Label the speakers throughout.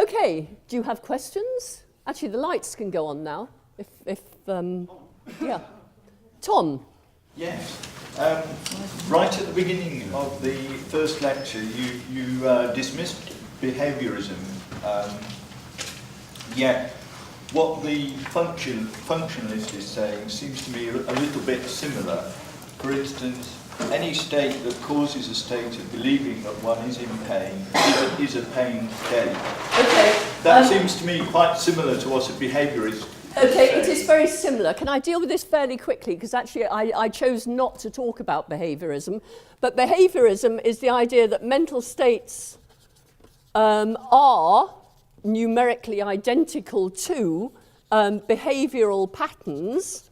Speaker 1: Okay, do you have questions? Actually, the lights can go on now. Yeah. Tom?
Speaker 2: Yes. Right at the beginning of the first lecture, you dismissed behaviourism. Yet, what the functionalist is saying seems to me a little bit similar. For instance, any state that causes a state of believing that one is in pain is a pain state.
Speaker 1: Okay.
Speaker 2: That seems to me quite similar to what a behaviourist.
Speaker 1: Okay, it is very similar. Can I deal with this fairly quickly? Because actually I chose not to talk about behaviourism. But behaviourism is the idea that mental states are numerically identical to behavioural patterns.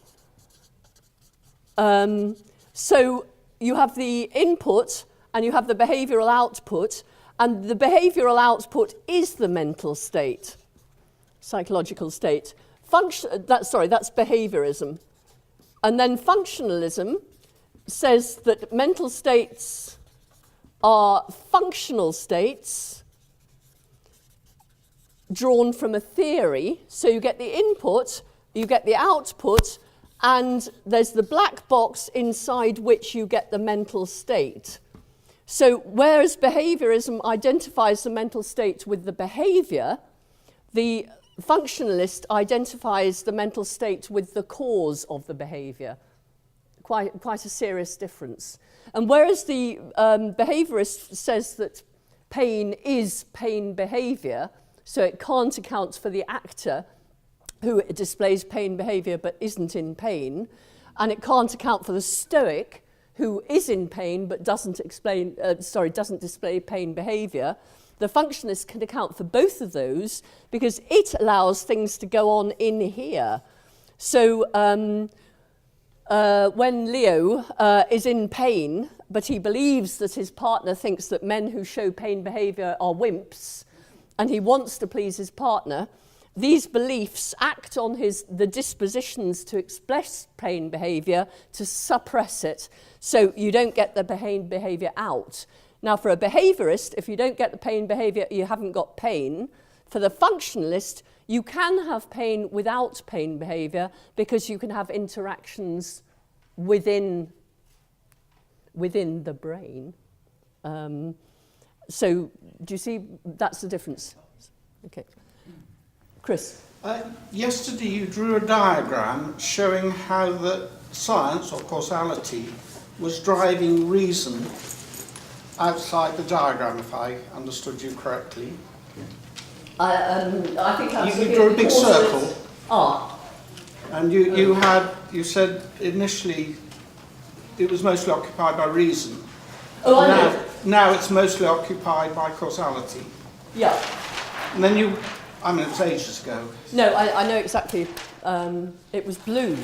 Speaker 1: So you have the input and you have the behavioural output, and the behavioural output is the mental state, psychological state. That's behaviourism. And then functionalism says that mental states are functional states drawn from a theory. So you get the input, you get the output, and there's the black box inside which you get the mental state. So whereas behaviourism identifies the mental state with the behaviour, the functionalist identifies the mental state with the cause of the behaviour. Quite a serious difference. And whereas the behaviourist says that pain is pain behaviour, so it can't account for the actor who displays pain behaviour but isn't in pain, and it can't account for the stoic who is in pain but doesn't display pain behaviour. The functionalist can account for both of those because it allows things to go on in here. So when Leo is in pain, but he believes that his partner thinks that men who show pain behaviour are wimps, and he wants to please his partner, these beliefs act on the dispositions to express pain behaviour to suppress it, so you don't get the pain behaviour out. Now, for a behaviourist, if you don't get the pain behaviour, you haven't got pain. For the functionalist, you can have pain without pain behaviour because you can have interactions within the brain. So, do you see that's the difference? Okay. Chris?
Speaker 3: Yesterday you drew a diagram showing how the science, or causality, was driving reason outside the diagram, if I understood you correctly.
Speaker 1: I think I was
Speaker 3: you drew a big circle. And you said initially it was mostly occupied by reason. Now it's mostly occupied by causality.
Speaker 1: Yeah.
Speaker 3: And then it was ages ago.
Speaker 1: No, I know exactly. It was blue.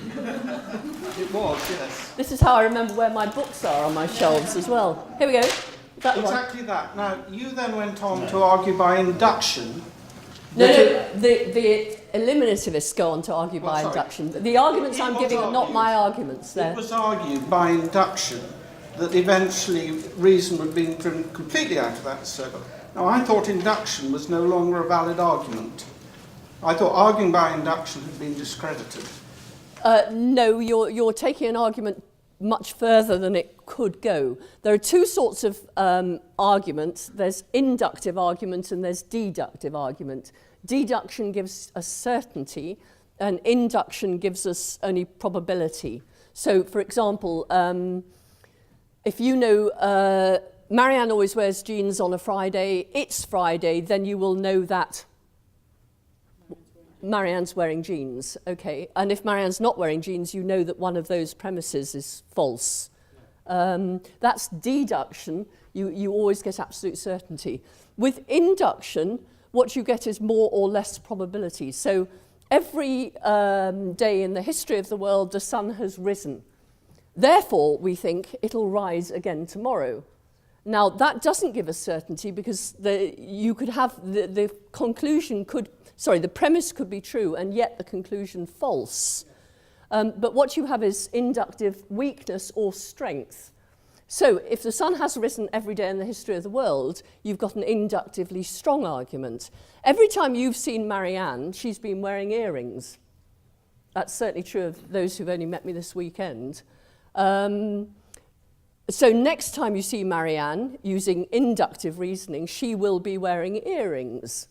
Speaker 3: It was, yes.
Speaker 1: This is how I remember where my books are on my shelves as well. Here we go.
Speaker 3: Exactly that. Now, you then went on to argue by induction.
Speaker 1: The eliminativists go on to argue by induction. The arguments I'm giving are not my arguments.
Speaker 3: It was argued by induction that eventually reason would be driven completely out of that circle. Now, I thought induction was no longer a valid argument. I thought arguing by induction had been discredited.
Speaker 1: No, you're taking an argument much further than it could go. There are two sorts of arguments. There's inductive argument and there's deductive argument. Deduction gives us certainty and induction gives us only probability. So, for example, if you know Marianne always wears jeans on a Friday, it's Friday, then you will know that Marianne's wearing jeans, okay? And if Marianne's not wearing jeans, you know that one of those premises is false. That's deduction. You always get absolute certainty. With induction, what you get is more or less probability. So every day in the history of the world, the sun has risen. Therefore, we think it'll rise again tomorrow. Now, that doesn't give us certainty because you could have the premise could be true and yet the conclusion false. But what you have is inductive weakness or strength. So if the sun has risen every day in the history of the world, you've got an inductively strong argument. Every time you've seen Marianne, she's been wearing earrings. That's certainly true of those who've only met me this weekend. So next time you see Marianne, using inductive reasoning, she will be wearing earrings.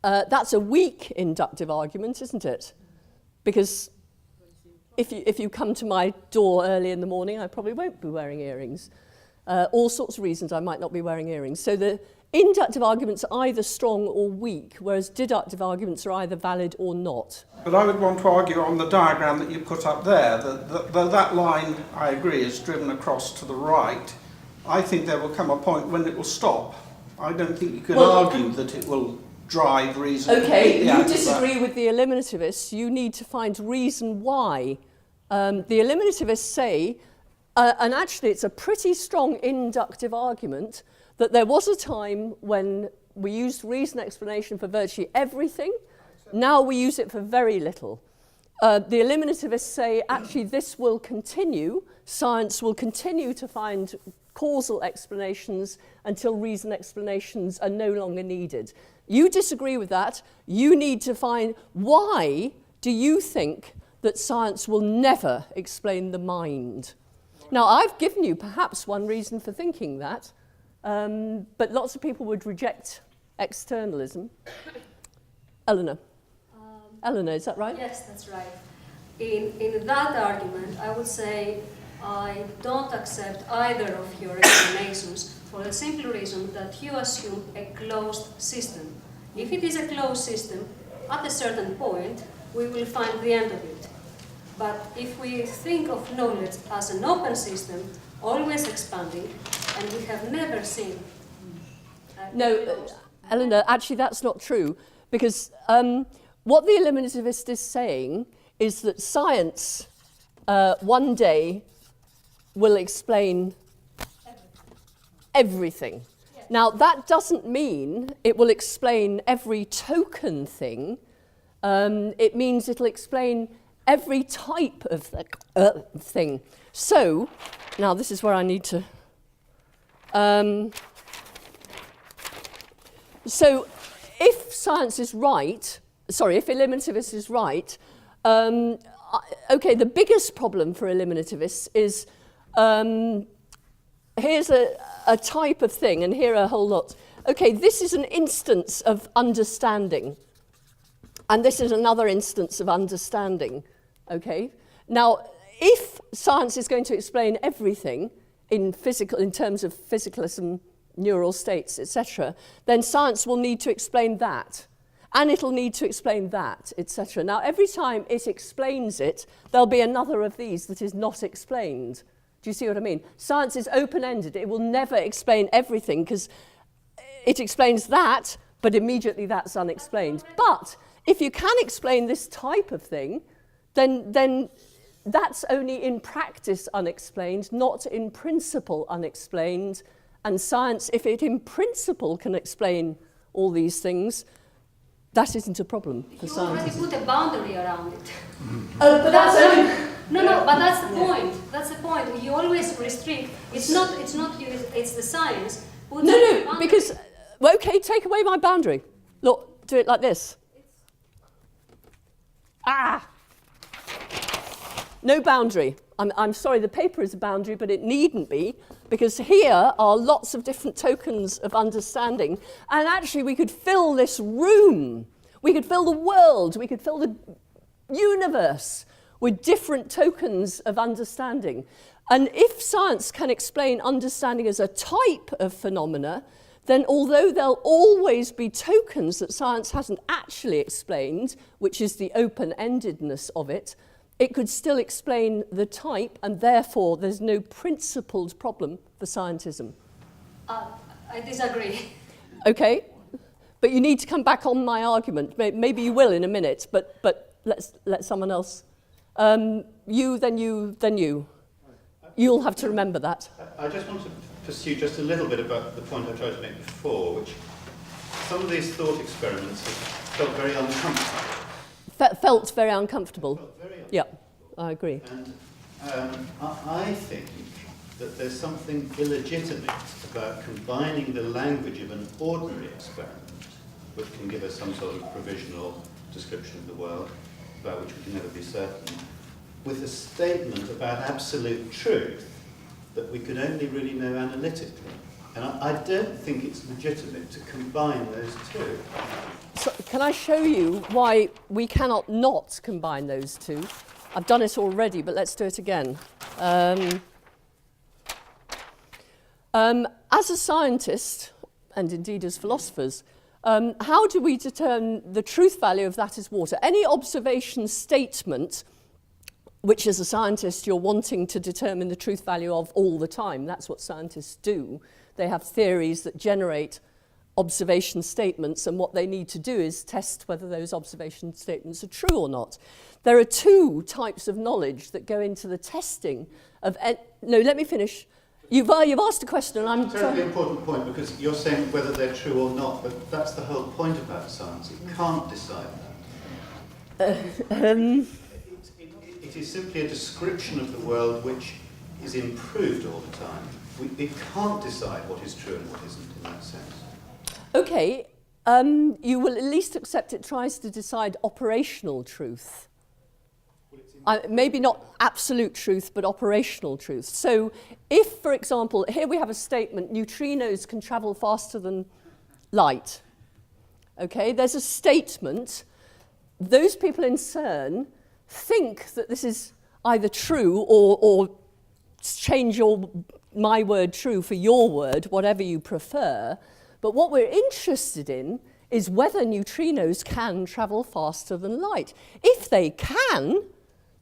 Speaker 1: That's a weak inductive argument, isn't it? Because if you come to my door early in the morning, I probably won't be wearing earrings. All sorts of reasons I might not be wearing earrings. So the inductive arguments are either strong or weak, whereas deductive arguments are either valid or not.
Speaker 3: But I would want to argue on the diagram that you put up there, that line, I agree, is driven across to the right. I think there will come a point when it will stop. I don't think you can argue that it will drive reason.
Speaker 1: Okay, you disagree with the eliminativists. You need to find reason why. The eliminativists say, and actually it's a pretty strong inductive argument, that there was a time when we used reason explanation for virtually everything. Now we use it for very little. The eliminativists say, actually, this will continue. Science will continue to find causal explanations until reason explanations are no longer needed. You disagree with that. You need to find why do you think that science will never explain the mind? Now, I've given you perhaps one reason for thinking that, but lots of people would reject externalism. Eleanor. Eleanor, is that right?
Speaker 4: Yes, that's right. In that argument, I would say I don't accept either of your explanations for the simple reason that you assume a closed system. If it is a closed system, at a certain point, we will find the end of it. But if we think of knowledge as an open system, always expanding, and we have never seen...
Speaker 1: No, Eleanor, actually that's not true, because what the eliminativist is saying is that science one day will explain everything. Yes. Now, that doesn't mean it will explain every token thing. It means it'll explain every type of thing. So, now this is where I need to... so, if science is right, if eliminativist is right, okay, the biggest problem for eliminativists is here's a type of thing, and here are a whole lot. Okay, this is an instance of understanding, and this is another instance of understanding. Okay, now if science is going to explain everything in terms of physicalism, neural states, etc., then science will need to explain that. And it'll need to explain that, etc. Now, every time it explains it, there'll be another of these that is not explained. Do you see what I mean? Science is open-ended. It will never explain everything because it explains that, but immediately that's unexplained. But if you can explain this type of thing, then that's only in practice unexplained, not in principle unexplained. And science, if it in principle can explain all these things, that isn't a problem for science.
Speaker 4: You already put a boundary around it.
Speaker 1: But that's only...
Speaker 4: No, but that's the point. That's the point. You always restrict. It's not you, it's the science.
Speaker 1: No, because, well, okay, take away my boundary. Look, do it like this. No boundary. I'm sorry, the paper is a boundary, but it needn't be, because here are lots of different tokens of understanding, and actually we could fill this room, we could fill the world, we could fill the universe with different tokens of understanding. And if science can explain understanding as a type of phenomena, then although there'll always be tokens that science hasn't actually explained, which is the open-endedness of it, it could still explain the type, and therefore there's no principled problem for scientism.
Speaker 4: I disagree.
Speaker 1: Okay, but you need to come back on my argument. Maybe you will in a minute, but let's let someone else. You, then you. You'll have to remember that.
Speaker 5: I just want to pursue just a little bit about the point I tried to make before, which some of these thought experiments felt very uncomfortable.
Speaker 1: Felt very uncomfortable.
Speaker 5: Felt very uncomfortable.
Speaker 1: Yeah, I agree.
Speaker 5: And I think that there's something illegitimate about combining the language of an ordinary experiment, which can give us some sort of provisional description of the world, about which we can never be certain, with a statement about absolute truth that we could only really know analytically. And I don't think it's legitimate to combine those two.
Speaker 1: So can I show you why we cannot not combine those two? I've done it already, but let's do it again. As a scientist, and indeed as philosophers, how do we determine the truth value of that is water? Any observation statement, which as a scientist you're wanting to determine the truth value of all the time, that's what scientists do. They have theories that generate observation statements, and what they need to do is test whether those observation statements are true or not. There are two types of knowledge that go into the testing of... No, let me finish. You've asked a question and I'm...
Speaker 5: It's a terribly important point, because you're saying whether they're true or not, but that's the whole point about science. It can't decide that. It is simply a description of the world which is improved all the time. It can't decide what is true and what isn't in that sense.
Speaker 1: Okay, you will at least accept it tries to decide operational truth. Maybe not absolute truth, but operational truth. So if, for example, here we have a statement, neutrinos can travel faster than light. Okay, there's a statement. Those people in CERN think that this is either true or change my word true for your word, whatever you prefer. But what we're interested in is whether neutrinos can travel faster than light. If they can,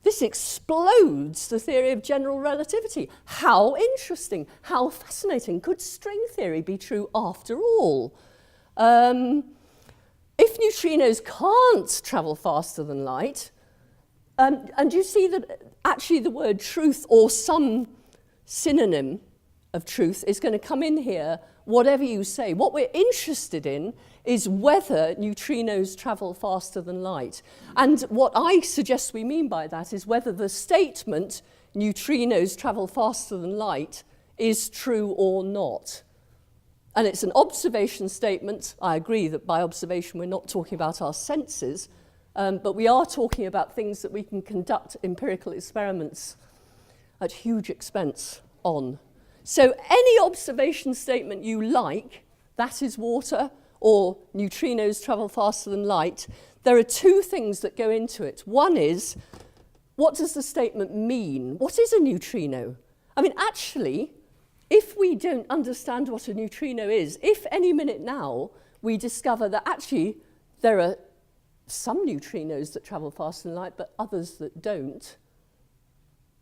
Speaker 1: this explodes the theory of general relativity. How interesting, how fascinating. Could string theory be true after all? If neutrinos can't travel faster than light, and you see that actually the word truth or some synonym of truth is going to come in here, whatever you say. What we're interested in is whether neutrinos travel faster than light. And what I suggest we mean by that is whether the statement neutrinos travel faster than light is true or not. And it's an observation statement. I agree that by observation we're not talking about our senses, but we are talking about things that we can conduct empirical experiments at huge expense on. So any observation statement you like, that is water, or neutrinos travel faster than light, there are two things that go into it. One is, what does the statement mean? What is a neutrino? I mean, actually, if we don't understand what a neutrino is, if any minute now we discover that actually there are some neutrinos that travel faster than light, but others that don't,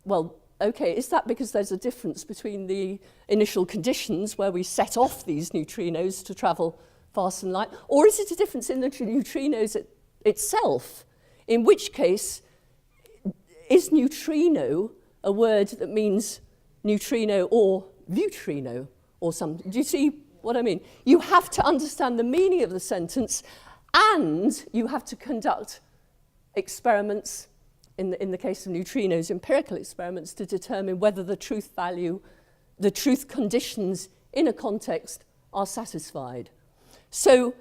Speaker 1: well, okay, is that because there's a difference between the initial conditions where we set off these neutrinos to travel faster than light, or is it a difference in the neutrinos itself? In which case, is neutrino a word that means neutrino or neutrino or something? Do you see what I mean? You have to understand the meaning of the sentence, and you have to conduct experiments, in the case of neutrinos, empirical experiments, to determine whether the truth value, the truth conditions in a context are satisfied. So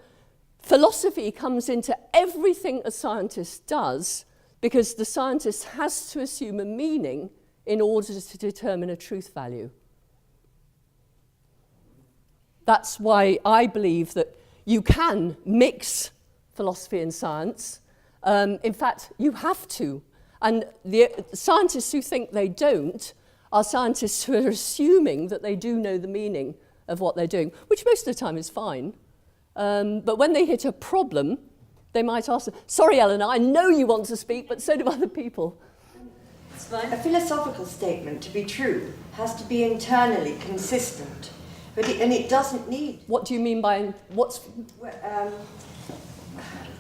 Speaker 1: philosophy comes into everything a scientist does, because the scientist has to assume a meaning in order to determine a truth value. That's why I believe that you can mix philosophy and science. In fact, you have to. And the scientists who think they don't are scientists who are assuming that they do know the meaning of what they're doing, which most of the time is fine. But when they hit a problem, they might ask, sorry, Eleanor, I know you want to speak, but so do other people.
Speaker 4: It's fine.
Speaker 6: A philosophical statement, to be true, has to be internally consistent, and it doesn't need...
Speaker 1: What do you mean by... what's...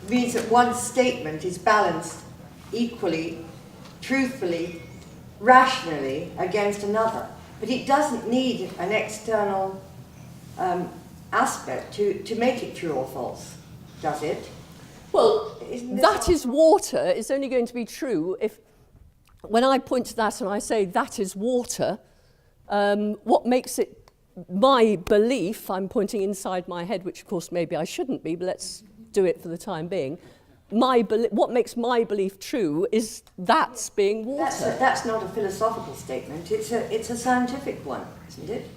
Speaker 6: means that one statement is balanced equally, truthfully, rationally against another. But it doesn't need an external aspect to make it true or false, does it?
Speaker 1: Well, that is water. It's only going to be true if, when I point to that and I say that is water, What makes it my belief, I'm pointing inside my head, which of course maybe I shouldn't be, but let's do it for the time being. What makes my belief true is that's being water.
Speaker 6: That's not a philosophical statement. It's a scientific one, isn't it?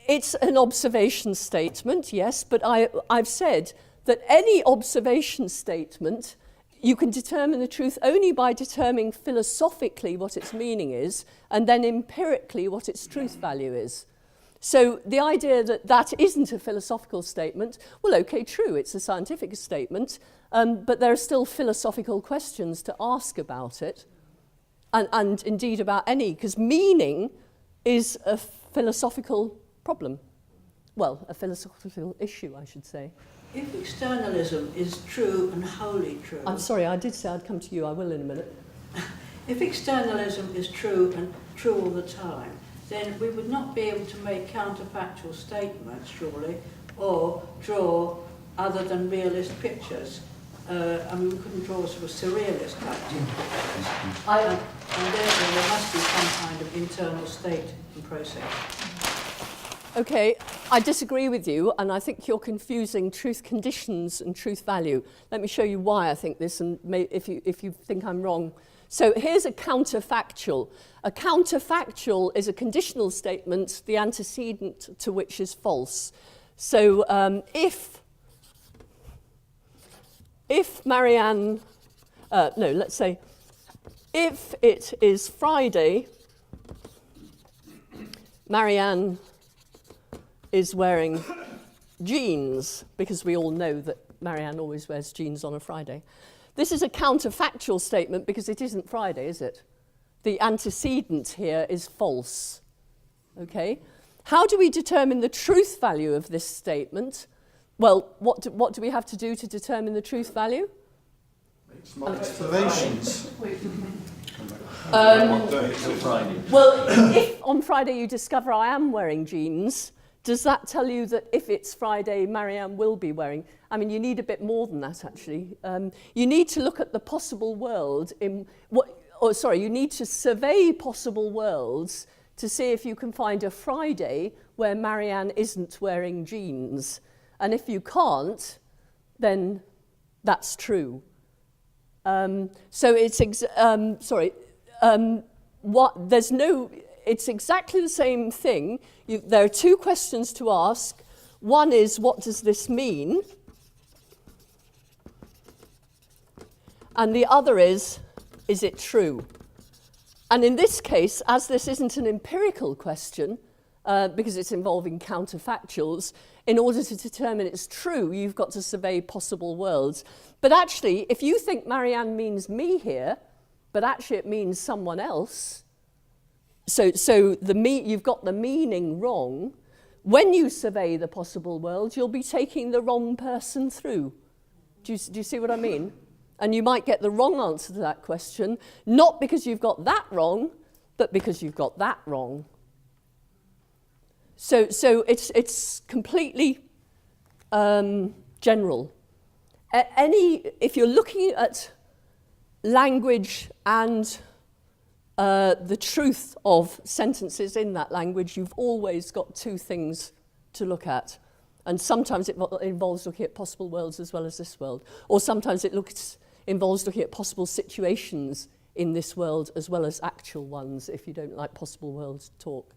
Speaker 1: It's an observation statement, yes, but I've said that any observation statement, you can determine the truth only by determining philosophically what its meaning is, and then empirically what its truth value is. So the idea that that isn't a philosophical statement, well, okay, true, it's a scientific statement, but there are still philosophical questions to ask about it, and indeed about any, because meaning is a philosophical problem. Well, a philosophical issue, I should say.
Speaker 7: If externalism is true and wholly true...
Speaker 1: I'm sorry, I did say I'd come to you, I will in a minute.
Speaker 7: If externalism is true and true all the time, then we would not be able to make counterfactual statements, surely, or draw other than realist pictures. I mean, we couldn't draw sort of surrealist types. And therefore there must be some kind of internal state and process.
Speaker 1: Okay, I disagree with you, and I think you're confusing truth conditions and truth value. Let me show you why I think this, and if you think I'm wrong. So here's a counterfactual. A counterfactual is a conditional statement, the antecedent to which is false. So if Marianne, let's say, if it is Friday, Marianne is wearing jeans, because we all know that Marianne always wears jeans on a Friday. This is a counterfactual statement because it isn't Friday, is it? The antecedent here is false. Okay? How do we determine the truth value of this statement? Well, what do we have to do to determine the truth value?
Speaker 3: Make some observations.
Speaker 1: Well, if on Friday you discover I am wearing jeans, does that tell you that if it's Friday, Marianne will be wearing? I mean, you need a bit more than that, actually. You need to look at the possible world you need to survey possible worlds to see if you can find a Friday where Marianne isn't wearing jeans. And if you can't, then that's true. So it's it's exactly the same thing. There are two questions to ask. One is, what does this mean? And the other is it true? And in this case, as this isn't an empirical question, because it's involving counterfactuals, in order to determine it's true, you've got to survey possible worlds. But actually, if you think Marianne means me here, but actually it means someone else, so you've got the meaning wrong, when you survey the possible world, you'll be taking the wrong person through. Do you see what I mean? And you might get the wrong answer to that question, not because you've got that wrong, but because you've got that wrong. So it's completely general. If you're looking at language and the truth of sentences in that language, you've always got two things to look at. And sometimes it involves looking at possible worlds as well as this world. Or sometimes it involves looking at possible situations in this world as well as actual ones, if you don't like possible worlds talk.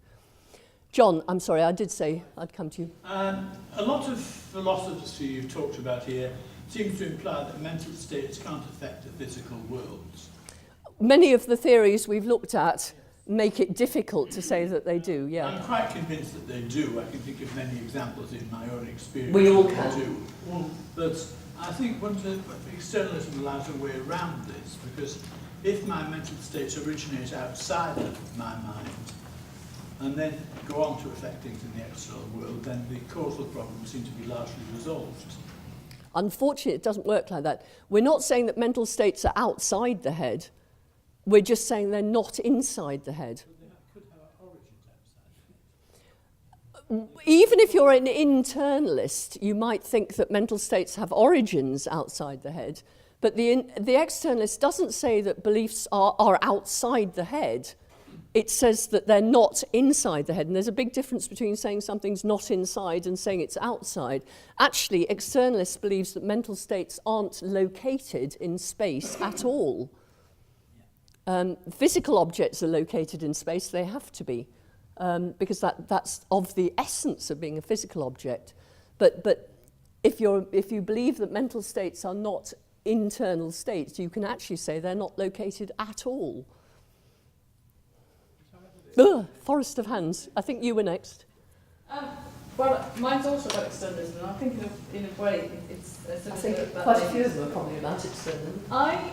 Speaker 1: John, I'm sorry, I did say I'd come to you.
Speaker 8: A lot of philosophy you've talked about here seems to imply that mental states can't affect the physical worlds.
Speaker 1: Many of the theories we've looked at make it difficult to say that they do, yeah.
Speaker 8: I'm quite convinced that they do. I can think of many examples in my own experience.
Speaker 1: We all
Speaker 8: that
Speaker 1: can.
Speaker 8: They do. But I think externalism allows a way around this, because if my mental states originate outside of my mind and then go on to affect things in the external world, then the causal problems seem to be largely resolved.
Speaker 1: Unfortunately, it doesn't work like that. We're not saying that mental states are outside the head. We're just saying they're not inside the head.
Speaker 8: But they could have origins outside.
Speaker 1: Even if you're an internalist, you might think that mental states have origins outside the head, but the externalist doesn't say that beliefs are outside the head. it says that they're not inside the head. And there's a big difference between saying something's not inside and saying it's outside. Actually, externalists believes that mental states aren't located in space at all. Physical objects are located in space. They have to be, because that's of the essence of being a physical object. But if you believe that mental states are not internal states, you can actually say they're not located at all. Ugh, forest of hands. I think you were next.
Speaker 9: Well, mine's also about externalism, and I think in a way it's
Speaker 1: I think quite a few of them are probably about externalism.
Speaker 9: I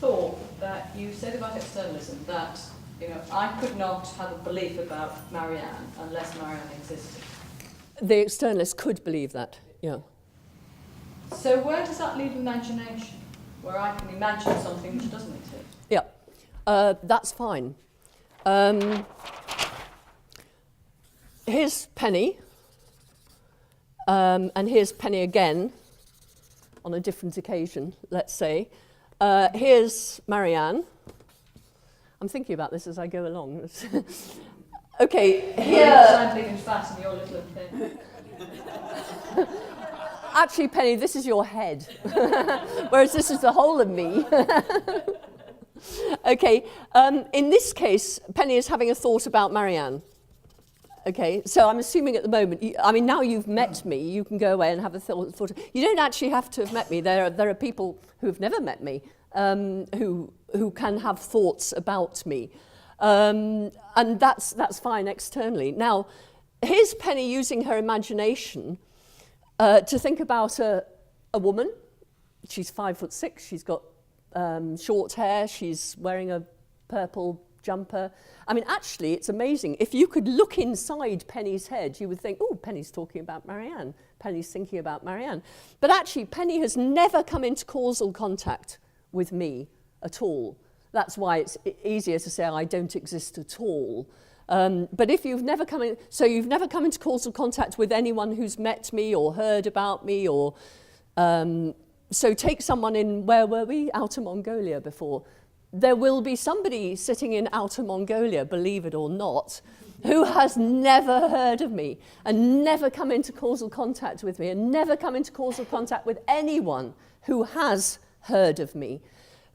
Speaker 9: thought that you said about externalism that, you know, I could not have a belief about Marianne unless Marianne existed.
Speaker 1: The externalists could believe that, yeah.
Speaker 9: So where does that leave imagination? Where I can imagine something which doesn't exist?
Speaker 1: Yeah, that's fine. Here's Penny, and here's Penny again on a different occasion, let's say. Here's Marianne. I'm thinking about this as I go along. Okay, here...
Speaker 9: I'm big and fat and you're little and thin.
Speaker 1: Actually, Penny, this is your head, whereas this is the whole of me. Okay, in this case, Penny is having a thought about Marianne. Okay, so I'm assuming at the moment, now you've met me, you can go away and have a thought. You don't actually have to have met me. There are people who have never met me who can have thoughts about me. And that's fine externally. Now, here's Penny using her imagination to think about a woman. She's 5'6", she's got short hair, she's wearing a purple jumper. I mean, actually, it's amazing. If you could look inside Penny's head, you would think, oh, Penny's talking about Marianne. Penny's thinking about Marianne. But actually, Penny has never come into causal contact with me at all. That's why it's easier to say I don't exist at all. But if you've never come in, so you've never come into causal contact with anyone who's met me or heard about me, or so take someone in, where were we? Outer Mongolia before. There will be somebody sitting in Outer Mongolia, believe it or not, who has never heard of me and never come into causal contact with me and never come into causal contact with anyone who has heard of me.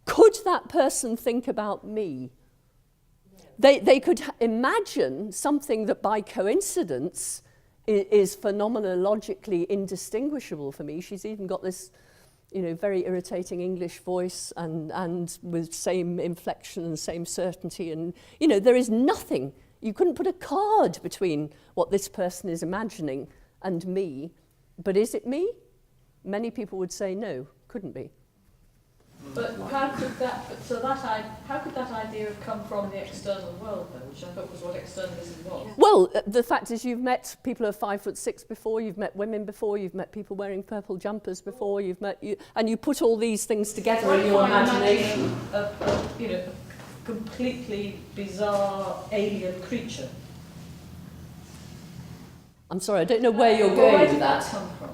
Speaker 1: Could that person think about me? They could imagine something that by coincidence is phenomenologically indistinguishable for me. She's even got this, very irritating English voice and with same inflection and same certainty. And, there is nothing. You couldn't put a card between what this person is imagining and me. But is it me? Many people would say no, couldn't be.
Speaker 9: But how could that idea have come from the external world, though, which I thought was what externalism was?
Speaker 1: Well, the fact is you've met people who are 5'6" before, you've met women before, you've met people wearing purple jumpers before, and you put all these things together in your imagination.
Speaker 9: A completely bizarre alien creature.
Speaker 1: I'm sorry, I don't know where you're going with that.
Speaker 9: Where did that come from?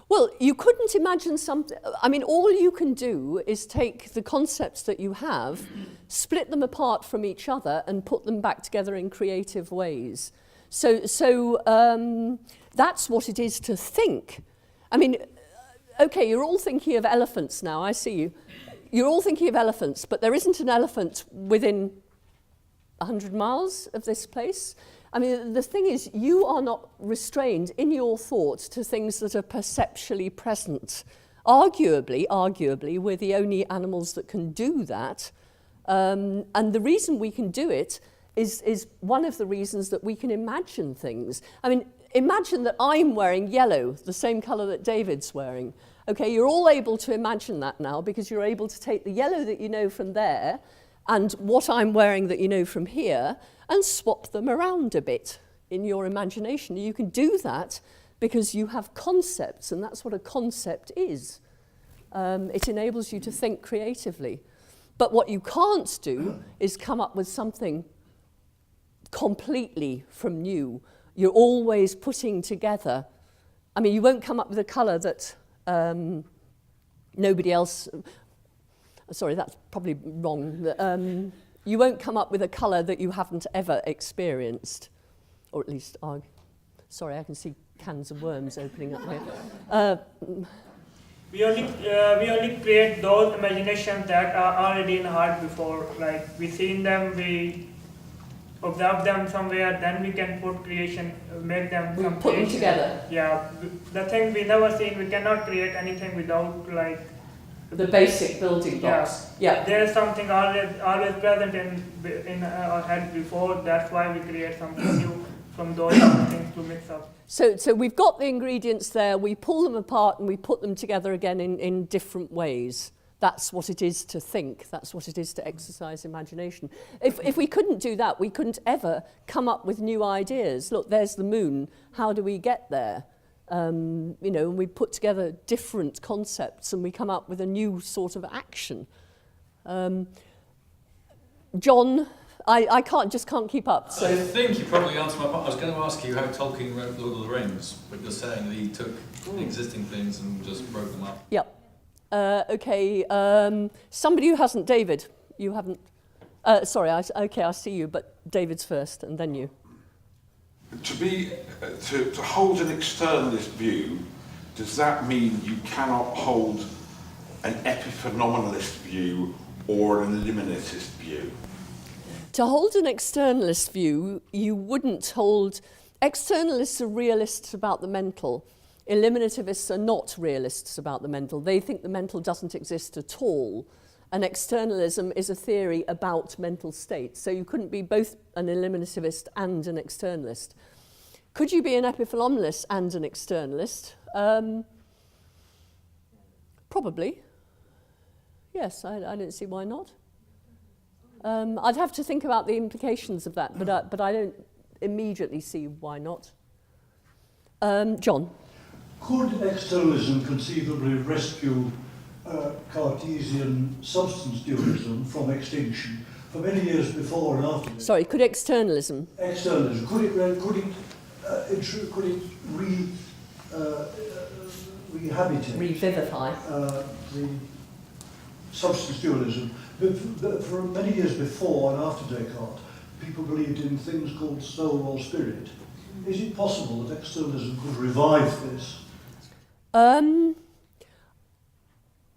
Speaker 1: Well, you couldn't imagine something. I mean, all you can do is take the concepts that you have, split them apart from each other, and put them back together in creative ways. So that's what it is to think. I mean, okay, you're all thinking of elephants now. I see you. You're all thinking of elephants, but there isn't an elephant within 100 miles of this place. I mean, the thing is, you are not restrained in your thoughts to things that are perceptually present. Arguably, we're the only animals that can do that. And the reason we can do it is one of the reasons that we can imagine things. I mean, imagine that I'm wearing yellow, the same colour that David's wearing. Okay, you're all able to imagine that now because you're able to take the yellow that you know from there and what I'm wearing that you know from here and swap them around a bit in your imagination. You can do that because you have concepts, and that's what a concept is. It enables you to think creatively. But what you can't do is come up with something completely from new. You're always putting together. I mean, you won't come up with a colour that nobody else... Sorry, that's probably wrong. you won't come up with a colour that you haven't ever experienced, or at least, sorry, I can see cans of worms opening up here.
Speaker 10: We only create those imaginations that are already in heart before. Like we seen them, we observe them somewhere, then we can put creation, make them.
Speaker 1: We
Speaker 10: some
Speaker 1: put them
Speaker 10: creation.
Speaker 1: together.
Speaker 10: Yeah, the things we never seen, we cannot create anything without like.
Speaker 1: The basic building blocks. Yeah.
Speaker 10: There's something always present in our head before. That's why we create something new from those things to mix up.
Speaker 1: So we've got the ingredients there, we pull them apart and we put them together again in different ways. That's what it is to think, that's what it is to exercise imagination. If we couldn't do that, we couldn't ever come up with new ideas. Look, there's the moon, how do we get there? You know, we put together different concepts and we come up with a new sort of action. John, I can't keep up. So
Speaker 11: I think you probably answered my part. I was going to ask you how Tolkien wrote Lord of the Rings, but you're saying that he took existing things and just broke them up.
Speaker 1: Yep. Okay. Somebody who hasn't, David. You haven't. Sorry. I see you, but David's first, and then you.
Speaker 12: To hold an externalist view, does that mean you cannot hold an epiphenomenalist view or an eliminativist view?
Speaker 1: To hold an externalist view, you wouldn't hold... Externalists are realists about the mental. Eliminativists are not realists about the mental. They think the mental doesn't exist at all. And externalism is a theory about mental states. So you couldn't be both an eliminativist and an externalist. Could you be an epiphenomenalist and an externalist? Probably. Yes, I don't see why not. I'd have to think about the implications of that, but I don't immediately see why not. John?
Speaker 13: Could externalism conceivably rescue Cartesian substance dualism from extinction for many years before and after?
Speaker 1: Sorry, could externalism?
Speaker 13: Externalism, could it rehabilitate?
Speaker 1: Revivify.
Speaker 13: The substance dualism. But for many years before and after Descartes, people believed in things called soul or spirit. Is it possible that externalism could revive this?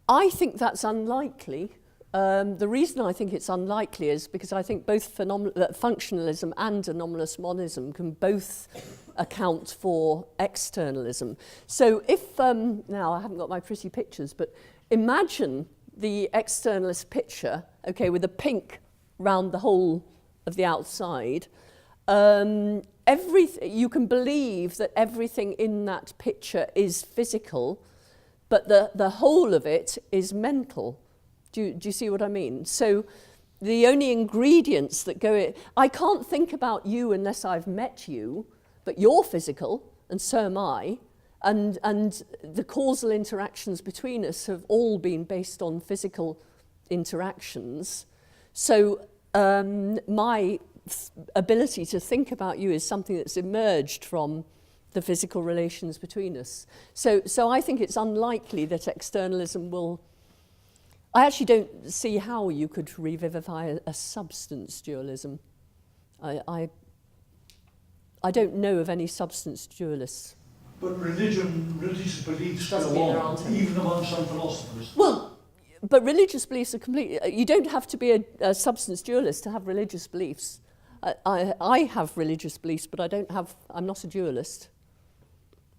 Speaker 1: I think that's unlikely. The reason I think it's unlikely is because I think both functionalism and anomalous monism can both account for externalism. So if, now I haven't got my pretty pictures, but imagine the externalist picture, okay, with a pink round the whole of the outside. You can believe that everything in that picture is physical, but the whole of it is mental. Do you see what I mean? So the only ingredients that go in... I can't think about you unless I've met you, but you're physical, and so am I, and the causal interactions between us have all been based on physical interactions. So my ability to think about you is something that's emerged from the physical relations between us. So I think it's unlikely that externalism will... I actually don't see how you could revivify a substance dualism. I don't know of any substance dualists.
Speaker 13: But religious beliefs go on, even among some philosophers.
Speaker 1: Well, but religious beliefs are completely... You don't have to be a substance dualist to have religious beliefs. I have religious beliefs, but I'm not a dualist.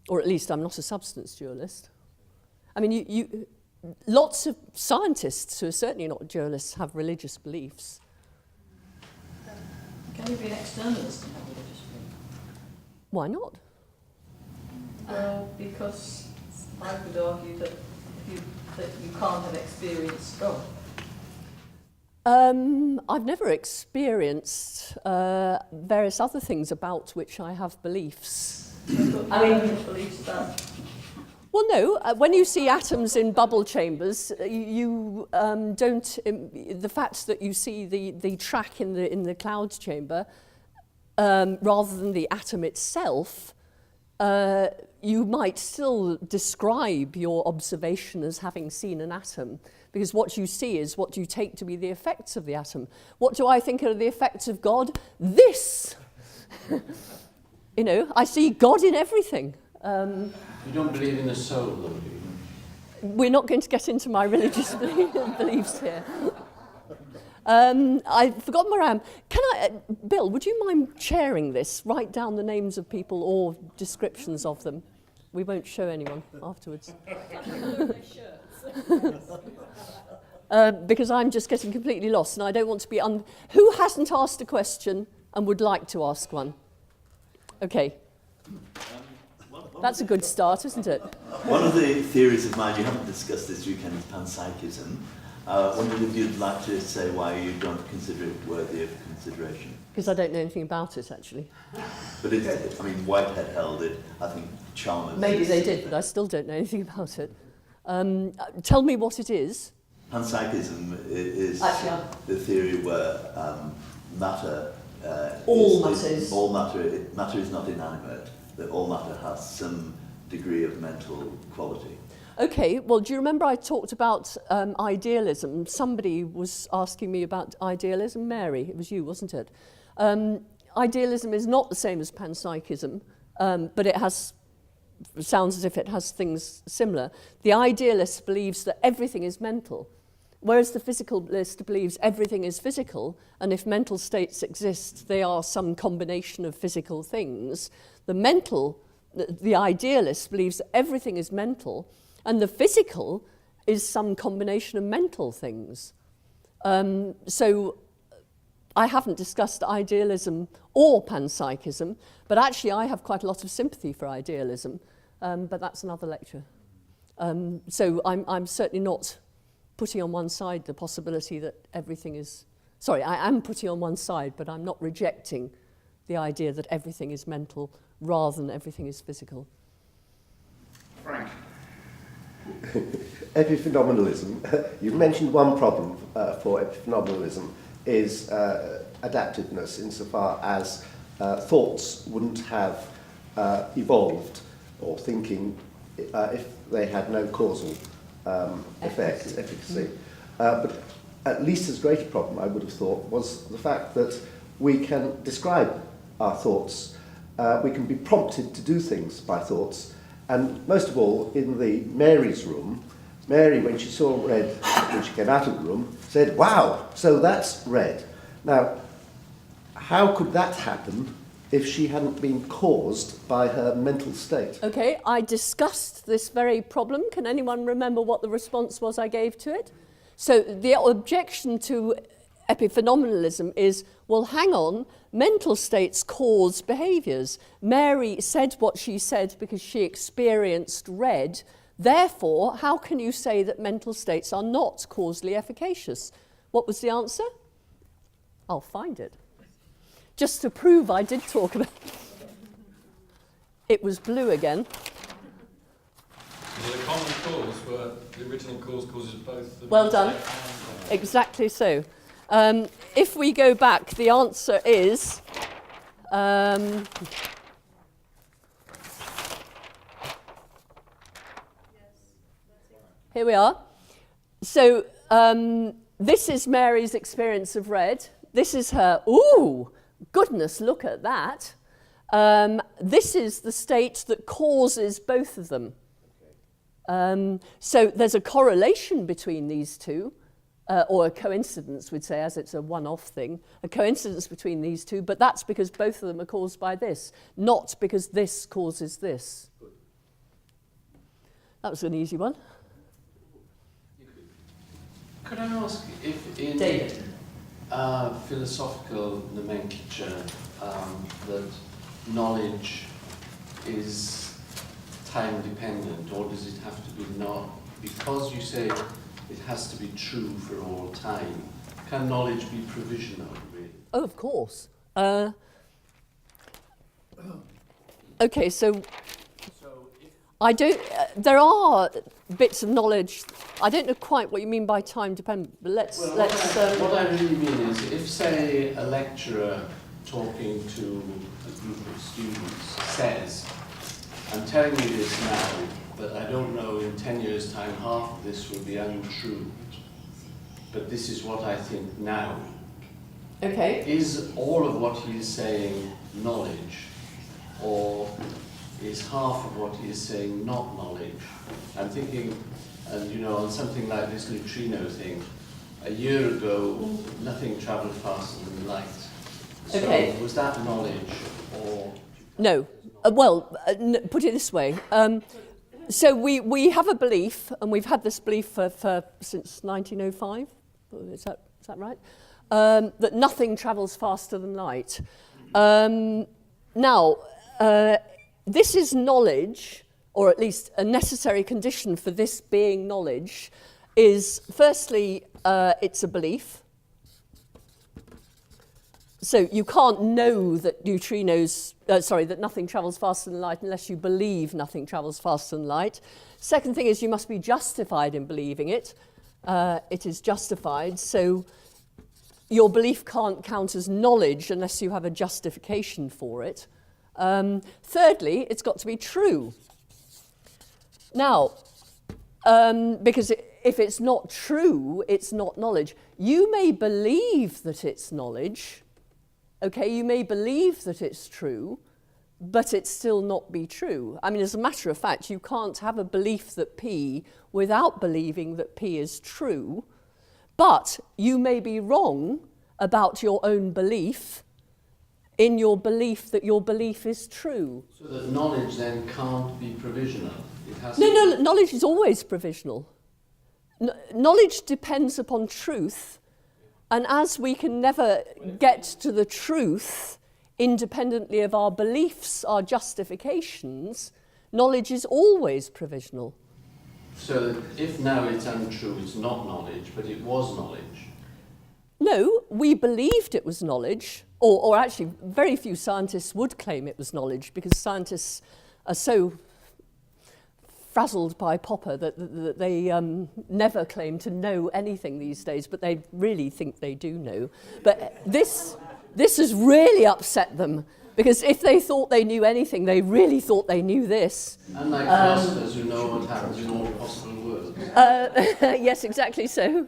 Speaker 1: Or at least I'm not a substance dualist. I mean, lots of scientists who are certainly not dualists have religious beliefs.
Speaker 9: Can you be an externalist and have religious beliefs?
Speaker 1: Why not?
Speaker 9: Well, because I would argue that you can't have experienced God.
Speaker 1: I've never experienced various other things about which I have beliefs.
Speaker 9: I mean, beliefs that...
Speaker 1: Well, no. When you see atoms in bubble chambers, you don't... the fact that you see the track in the cloud chamber, rather than the atom itself, you might still describe your observation as having seen an atom, because what you see is what you take to be the effects of the atom. What do I think are the effects of God? This! You know, I see God in everything.
Speaker 14: You don't believe in the soul, though, do you?
Speaker 1: We're not going to get into my religious beliefs here. I've forgotten where I am. Can I, Bill, would you mind chairing this? Write down the names of people or descriptions of them. We won't show anyone afterwards. Because I'm just getting completely lost and I don't want to be... Who hasn't asked a question and would like to ask one? Okay. That's a good start, isn't it?
Speaker 15: One of the theories of mine, you haven't discussed this weekend, is panpsychism. Wondered if you'd like to say why you don't consider it worthy of consideration.
Speaker 1: Because I don't know anything about it, actually.
Speaker 15: But I mean, Whitehead held it. I think Chalmers...
Speaker 1: Maybe they did, but I still don't know anything about it. Tell me what it is.
Speaker 15: Panpsychism is
Speaker 1: Actually,
Speaker 15: the theory where matter... matter is not inanimate, that all matter has some degree of mental quality.
Speaker 1: Okay, well, do you remember I talked about idealism? Somebody was asking me about idealism. Mary, it was you, wasn't it? Idealism is not the same as panpsychism, but it sounds as if it has things similar. The idealist believes that everything is mental, whereas the physicalist believes everything is physical, and if mental states exist, they are some combination of physical things. The idealist believes that everything is mental, and the physical is some combination of mental things. So I haven't discussed idealism or panpsychism, but actually I have quite a lot of sympathy for idealism, but that's another lecture. So I'm certainly not putting on one side the possibility that everything is... Sorry, I am putting on one side, but I'm not rejecting the idea that everything is mental rather than everything is physical.
Speaker 3: Frank.
Speaker 16: Epiphenomenalism. You mentioned one problem for epiphenomenalism is adaptiveness, insofar as thoughts wouldn't have evolved, or thinking, if they had no causal efficacy. But at least as great a problem, I would have thought, was the fact that we can describe our thoughts. We can be prompted to do things by thoughts. And most of all, in the Mary's room, Mary, when she saw red, when she came out of the room, said, "Wow, so that's red." Now, how could that happen if she hadn't been caused by her mental state?
Speaker 1: Okay, I discussed this very problem. Can anyone remember what the response was I gave to it? So the objection to epiphenomenalism is, well, hang on, mental states cause behaviours. Mary said what she said because she experienced red. Therefore, how can you say that mental states are not causally efficacious? What was the answer? I'll find it. Just to prove I did talk about it. It was blue again.
Speaker 11: Is it a common cause where the original cause causes both?
Speaker 1: Well done. Exactly so. If we go back, the answer is... here we are. So this is Mary's experience of red. This is her, ooh, goodness, look at that. This is the state that causes both of them. So there's a correlation between these two, or a coincidence, we'd say, as it's a one-off thing, a coincidence between these two, but that's because both of them are caused by this, not because this causes this. That was an easy one.
Speaker 14: Could I ask if in
Speaker 1: David.
Speaker 14: Philosophical nomenclature that knowledge is time dependent, or does it have to be not? Because you say it has to be true for all time, can knowledge be provisional, really?
Speaker 1: Oh, of course. Okay, so I don't. There are bits of knowledge. I don't know quite what you mean by time dependent, but let's.
Speaker 14: What I really mean is, if, say, a lecturer talking to a group of students says, I'm telling you this now, but I don't know in 10 years' time half of this will be untrue. But this is what I think now.
Speaker 1: Okay.
Speaker 14: Is all of what he is saying knowledge, or is half of what he is saying not knowledge? I'm thinking, and you know, on something like this neutrino thing, a year ago, nothing travelled faster than light. So
Speaker 1: Okay.
Speaker 14: was that knowledge, or?
Speaker 1: No. Put it this way. So we have a belief, and we've had this belief for since 1905. Is that right? That nothing travels faster than light. Now, this is knowledge, or at least a necessary condition for this being knowledge, is firstly, it's a belief. So you can't know that that nothing travels faster than light unless you believe nothing travels faster than light. Second thing is you must be justified in believing it. It is justified, so your belief can't count as knowledge unless you have a justification for it. Thirdly, it's got to be true. Now, because if it's not true, it's not knowledge. You may believe that it's knowledge. Okay, you may believe that it's true, but it still not be true. I mean, as a matter of fact, you can't have a belief that P without believing that P is true, but you may be wrong about your own belief in your belief that your belief is true.
Speaker 14: So that knowledge then can't be provisional. It has
Speaker 1: No, knowledge is always provisional. Knowledge depends upon truth, and as we can never get to the truth independently of our beliefs, our justifications, knowledge is always provisional.
Speaker 14: So that if now it's untrue, it's not knowledge, but it was knowledge.
Speaker 1: No, we believed it was knowledge, or actually very few scientists would claim it was knowledge, because scientists are so frazzled by Popper that they never claim to know anything these days, but they really think they do know. But this has really upset them, because if they thought they knew anything, they really thought they knew this.
Speaker 14: Unlike philosophers who know what happens in all possible worlds.
Speaker 1: Yes, exactly so.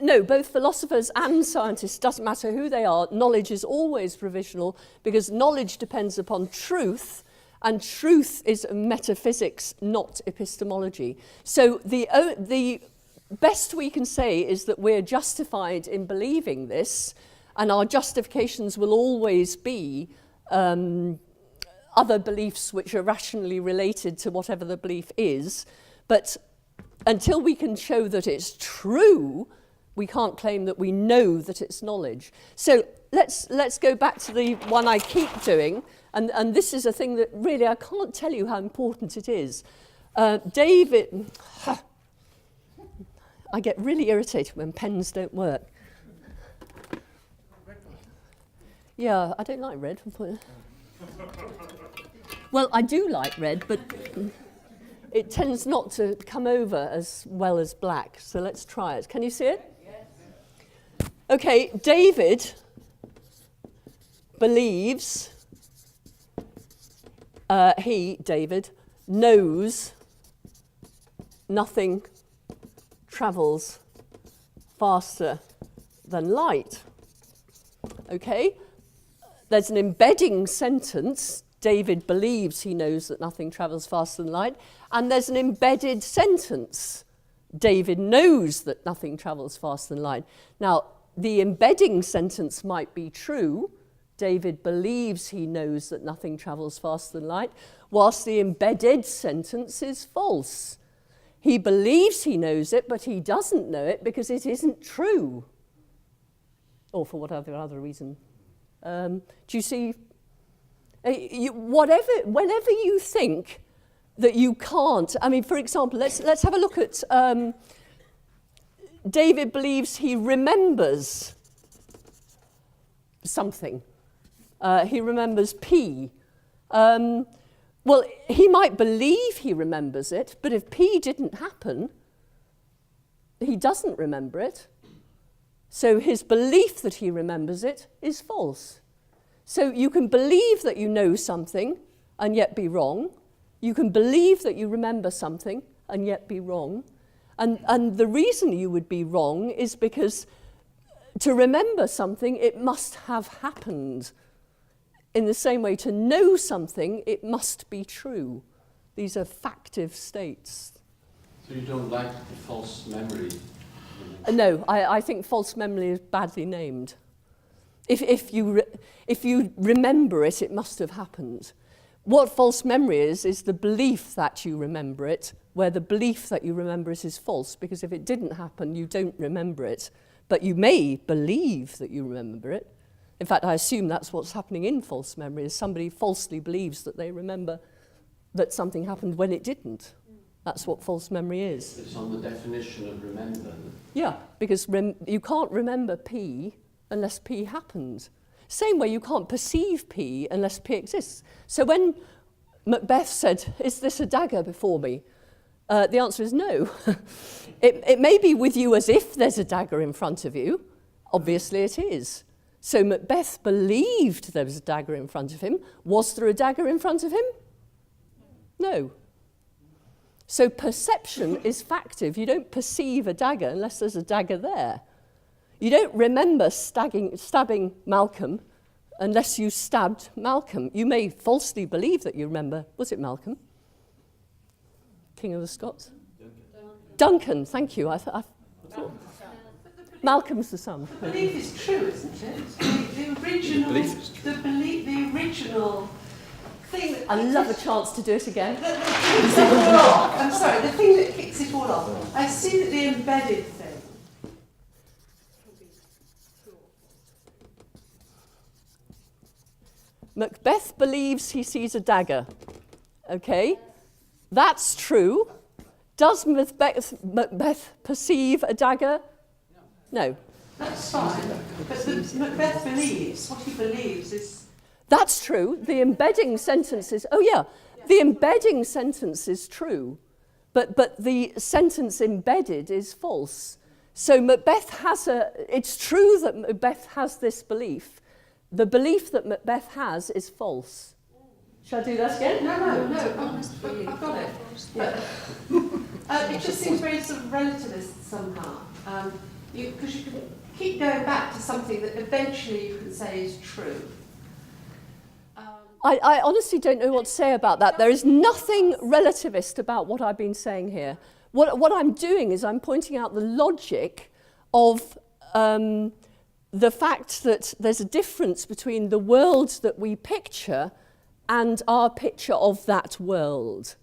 Speaker 1: No, both philosophers and scientists, doesn't matter who they are, knowledge is always provisional, because knowledge depends upon truth, and truth is metaphysics, not epistemology. So the best we can say is that we're justified in believing this, and our justifications will always be other beliefs which are rationally related to whatever the belief is. But until we can show that it's true, we can't claim that we know that it's knowledge. So let's go back to the one I keep doing, and this is a thing that really I can't tell you how important it is. David, I get really irritated when pens don't work. Yeah, I don't like red. Well, I do like red, but it tends not to come over as well as black. So let's try it. Can you see it? Yes. Okay, David believes, David, knows nothing travels faster than light. Okay? There's an embedding sentence. David believes he knows that nothing travels faster than light. And there's an embedded sentence. David knows that nothing travels faster than light. Now, the embedding sentence might be true. David believes he knows that nothing travels faster than light, whilst the embedded sentence is false. He believes he knows it, but he doesn't know it because it isn't true. Or for whatever other reason. Do you see? Whenever you think that you can't, I mean, for example, let's have a look at David believes he remembers something. He remembers P. Well, he might believe he remembers it, but if P didn't happen, he doesn't remember it. So his belief that he remembers it is false. So you can believe that you know something, and yet be wrong. You can believe that you remember something and yet be wrong. And the reason you would be wrong is because to remember something, it must have happened. In the same way, to know something, it must be true. These are factive states.
Speaker 14: So you don't like the false memory?
Speaker 1: No, I think false memory is badly named. If you remember it, it must have happened. What false memory is the belief that you remember it, where the belief that you remember it is false, because if it didn't happen, you don't remember it. But you may believe that you remember it. In fact, I assume that's what's happening in false memory, is somebody falsely believes that they remember that something happened when it didn't. That's what false memory is.
Speaker 14: It's on the definition of remember.
Speaker 1: Yeah, because you can't remember P unless P happened. Same way you can't perceive P unless P exists. So when Macbeth said, "Is this a dagger before me?" The answer is no. It may be with you as if there's a dagger in front of you. Obviously it is. So Macbeth believed there was a dagger in front of him. Was there a dagger in front of him? No. So perception is factive. You don't perceive a dagger unless there's a dagger there. You don't remember stabbing Malcolm unless you stabbed Malcolm. You may falsely believe that you remember. Was it Malcolm? King of the Scots? Duncan, thank you. I thought Malcolm's the son.
Speaker 17: The belief is true, isn't it? The original, the original thing that
Speaker 1: I love a chance to do it again.
Speaker 17: That kicks it all off. I'm sorry, the thing that kicks it all off. I see that the embedded thing.
Speaker 1: Macbeth believes he sees a dagger. Okay? That's true. Does Macbeth perceive a dagger? No.
Speaker 17: That's fine. But Macbeth believes, what he believes is...
Speaker 1: That's true. The embedding sentence is... Oh, yeah. The embedding sentence is true. But the sentence embedded is false. So Macbeth has it's true that Macbeth has this belief. The belief that Macbeth has is false. Shall I do that again?
Speaker 17: No. I've got it. It just seems very sort of relativist somehow. Because you can keep going back to something that eventually you can say is true.
Speaker 1: I honestly don't know what to say about that. There is nothing relativist about what I've been saying here. What I'm doing is I'm pointing out the logic of the fact that there's a difference between the world that we picture and our picture of that world.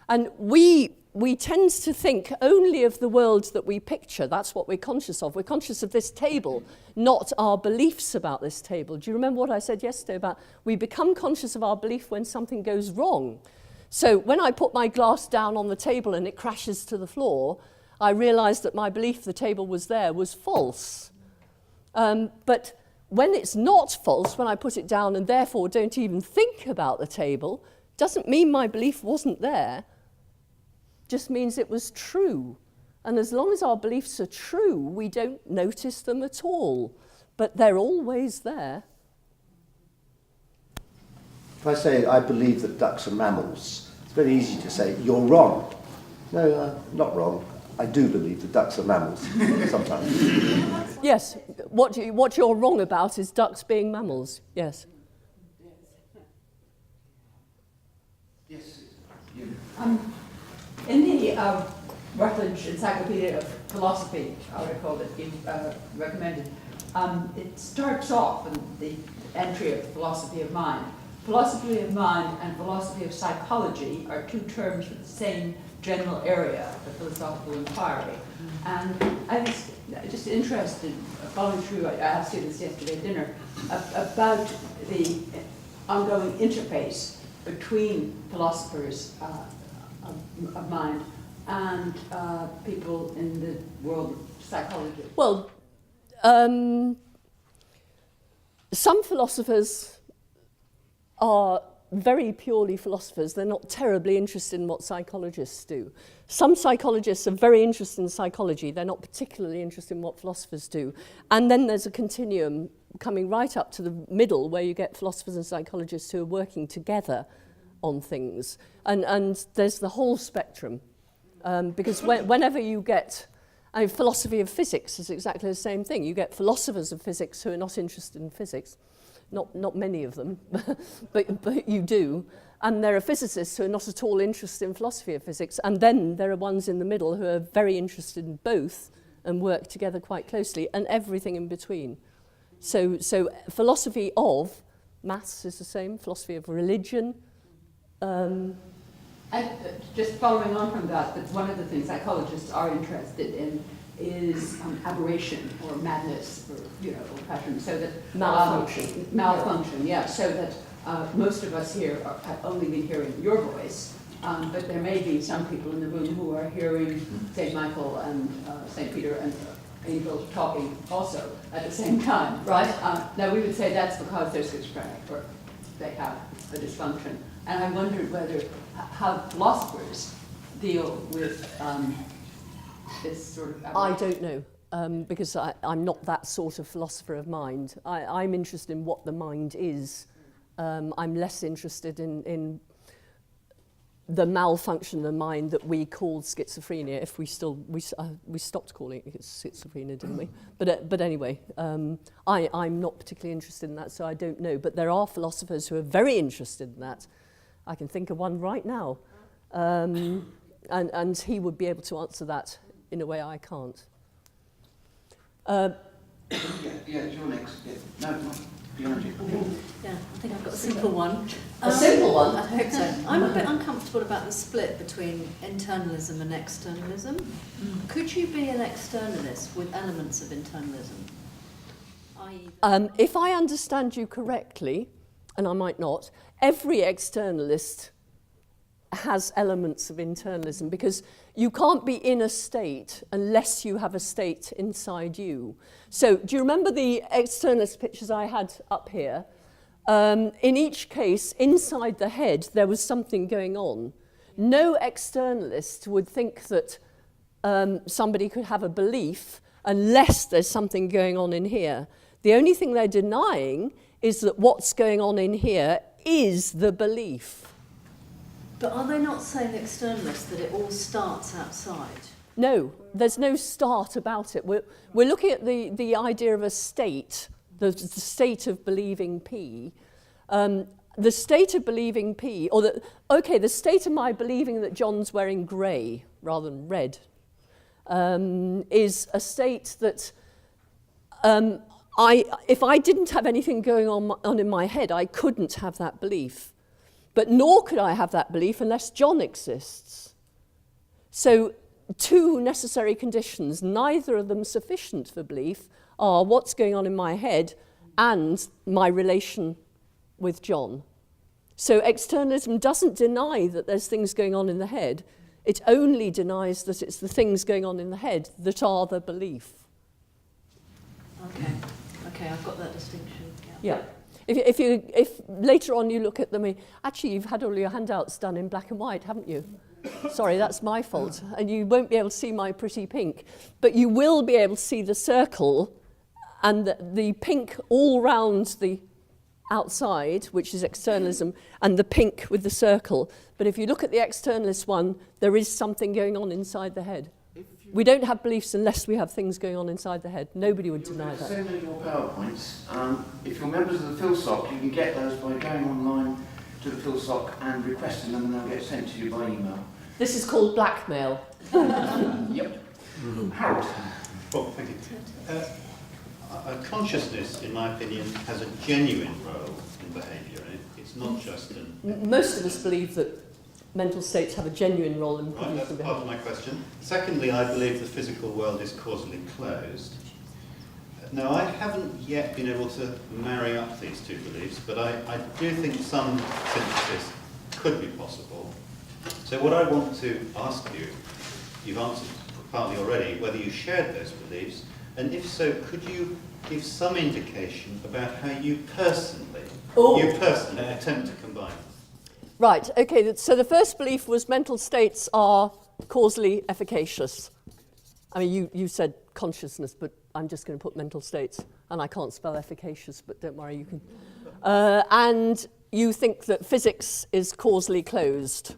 Speaker 1: And we tend to think only of the world that we picture. That's what we're conscious of. We're conscious of this table, not our beliefs about this table. Do you remember what I said yesterday about we become conscious of our belief when something goes wrong? So when I put my glass down on the table and it crashes to the floor, I realized that my belief the table was there was false. But when it's not false, when I put it down and therefore don't even think about the table, doesn't mean my belief wasn't there, just means it was true. And as long as our beliefs are true, we don't notice them at all. But they're always there.
Speaker 16: If I say I believe that ducks are mammals, it's very easy to say, you're wrong. No, I'm not wrong. I do believe that ducks are mammals, sometimes.
Speaker 1: Yes, what you're wrong about is ducks being mammals, yes.
Speaker 12: Yes.
Speaker 18: In the Rutledge Encyclopedia of Philosophy, I recall that you recommended, it starts off in the entry of philosophy of mind. Philosophy of mind and philosophy of psychology are two terms for the same general area of philosophical inquiry. And I was just interested, following through, I asked you this yesterday at dinner, about the ongoing interface between philosophers of mind and people in the world of psychology.
Speaker 1: Well, some philosophers are very purely philosophers. They're not terribly interested in what psychologists do. Some psychologists are very interested in psychology. They're not particularly interested in what philosophers do. And then there's a continuum coming right up to the middle where you get philosophers and psychologists who are working together on things. And there's the whole spectrum. Because whenever you get, I mean, philosophy of physics is exactly the same thing. You get philosophers of physics who are not interested in physics, not many of them, but you do. And there are physicists who are not at all interested in philosophy of physics. And then there are ones in the middle who are very interested in both and work together quite closely, and everything in between. So philosophy of maths is the same, philosophy of religion.
Speaker 18: And just following on from that, one of the things psychologists are interested in is aberration or madness or old fashioned, so that malfunction, yeah, so that most of us here have only been hearing your voice, but there may be some people in the room who are hearing St. Michael and St. Peter and angels talking also at the same time, right? Now we would say that's because they're schizophrenic or they have a dysfunction. And I wondered how philosophers deal with this sort of aberration.
Speaker 1: I don't know, because I'm not that sort of philosopher of mind. I'm interested in what the mind is. I'm less interested in the malfunction of the mind that we called schizophrenia. If we stopped calling it schizophrenia, didn't we? But anyway, I'm not particularly interested in that, so I don't know. But there are philosophers who are very interested in that. I can think of one right now, and he would be able to answer that in a way I can't.
Speaker 19: Yeah, you're next. Yeah. No, behind you.
Speaker 20: Yeah, I think I've got a simple one.
Speaker 1: A simple one?
Speaker 20: I hope so. I'm a bit uncomfortable about the split between internalism and externalism. Could you be an externalist with elements of internalism?
Speaker 1: If I understand you correctly, and I might not, every externalist has elements of internalism, because you can't be in a state unless you have a state inside you. So do you remember the externalist pictures I had up here? In each case, inside the head, there was something going on. No externalist would think that somebody could have a belief unless there's something going on in here. The only thing they're denying is that what's going on in here is the belief.
Speaker 20: But are they not saying, externalists, that it all starts outside?
Speaker 1: No, there's no start about it. We're looking at the idea of a state, the state of believing P. The state of believing P, or the state of my believing that John's wearing grey rather than red, is a state that if I didn't have anything going on in my head, I couldn't have that belief. But nor could I have that belief unless John exists. So two necessary conditions, neither of them sufficient for belief, are what's going on in my head and my relation with John. So externalism doesn't deny that there's things going on in the head. It only denies that it's the things going on in the head that are the belief.
Speaker 20: Okay, I've got that distinction.
Speaker 1: Yeah. If later on you look at them, actually you've had all your handouts done in black and white, haven't you? Sorry, that's my fault. And you won't be able to see my pretty pink, but you will be able to see the circle and the pink all round the outside, which is externalism, and the pink with the circle. But if you look at the externalist one, there is something going on inside the head. We don't have beliefs unless we have things going on inside the head. Nobody would deny that.
Speaker 19: Send your PowerPoints. If you're members of the PhilSoc, you can get those by going online to the PhilSoc and requesting them, and they'll get sent to you by email.
Speaker 1: This is called blackmail.
Speaker 19: Yep. Harold.
Speaker 5: Well, thank you. Consciousness, in my opinion, has a genuine role in behaviour. It's not just an...
Speaker 1: Most of us believe that mental states have a genuine role in producing
Speaker 5: behaviour. That's part of my question. Secondly, I believe the physical world is causally closed. Now, I haven't yet been able to marry up these two beliefs, but I do think some synthesis could be possible. So what I want to ask you, you've answered partly already, whether you shared those beliefs, and if so, could you give some indication about how you personally attempt to combine them?
Speaker 1: Right, okay, so the first belief was mental states are causally efficacious. I mean, you said consciousness, but I'm just going to put mental states, and I can't spell efficacious, but don't worry, you can. And you think that physics is causally closed.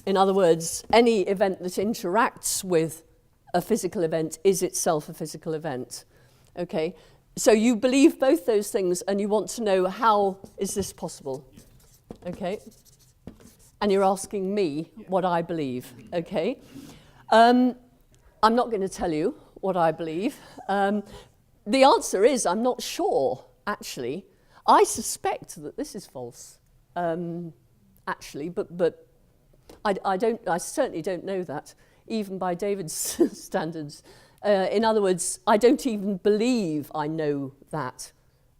Speaker 1: In other words, any event that interacts with a physical event is itself a physical event. Okay? So you believe both those things and you want to know how is this possible. Okay? And you're asking me what I believe. Okay? I'm not going to tell you what I believe. The answer is I'm not sure, actually. I suspect that this is false, actually, but I certainly don't know that, even by David's standards. In other words, I don't even believe I know that.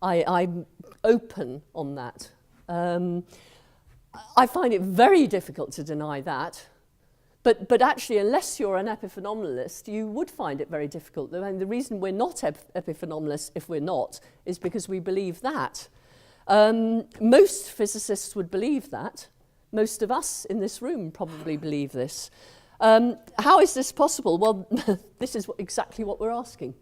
Speaker 1: I'm open on that. I find it very difficult to deny that. But actually, unless you're an epiphenomenalist, you would find it very difficult. And the reason we're not epiphenomenalists, if we're not, is because we believe that. Most physicists would believe that. Most of us in this room probably believe this. How is this possible? Well, this is exactly what we're asking.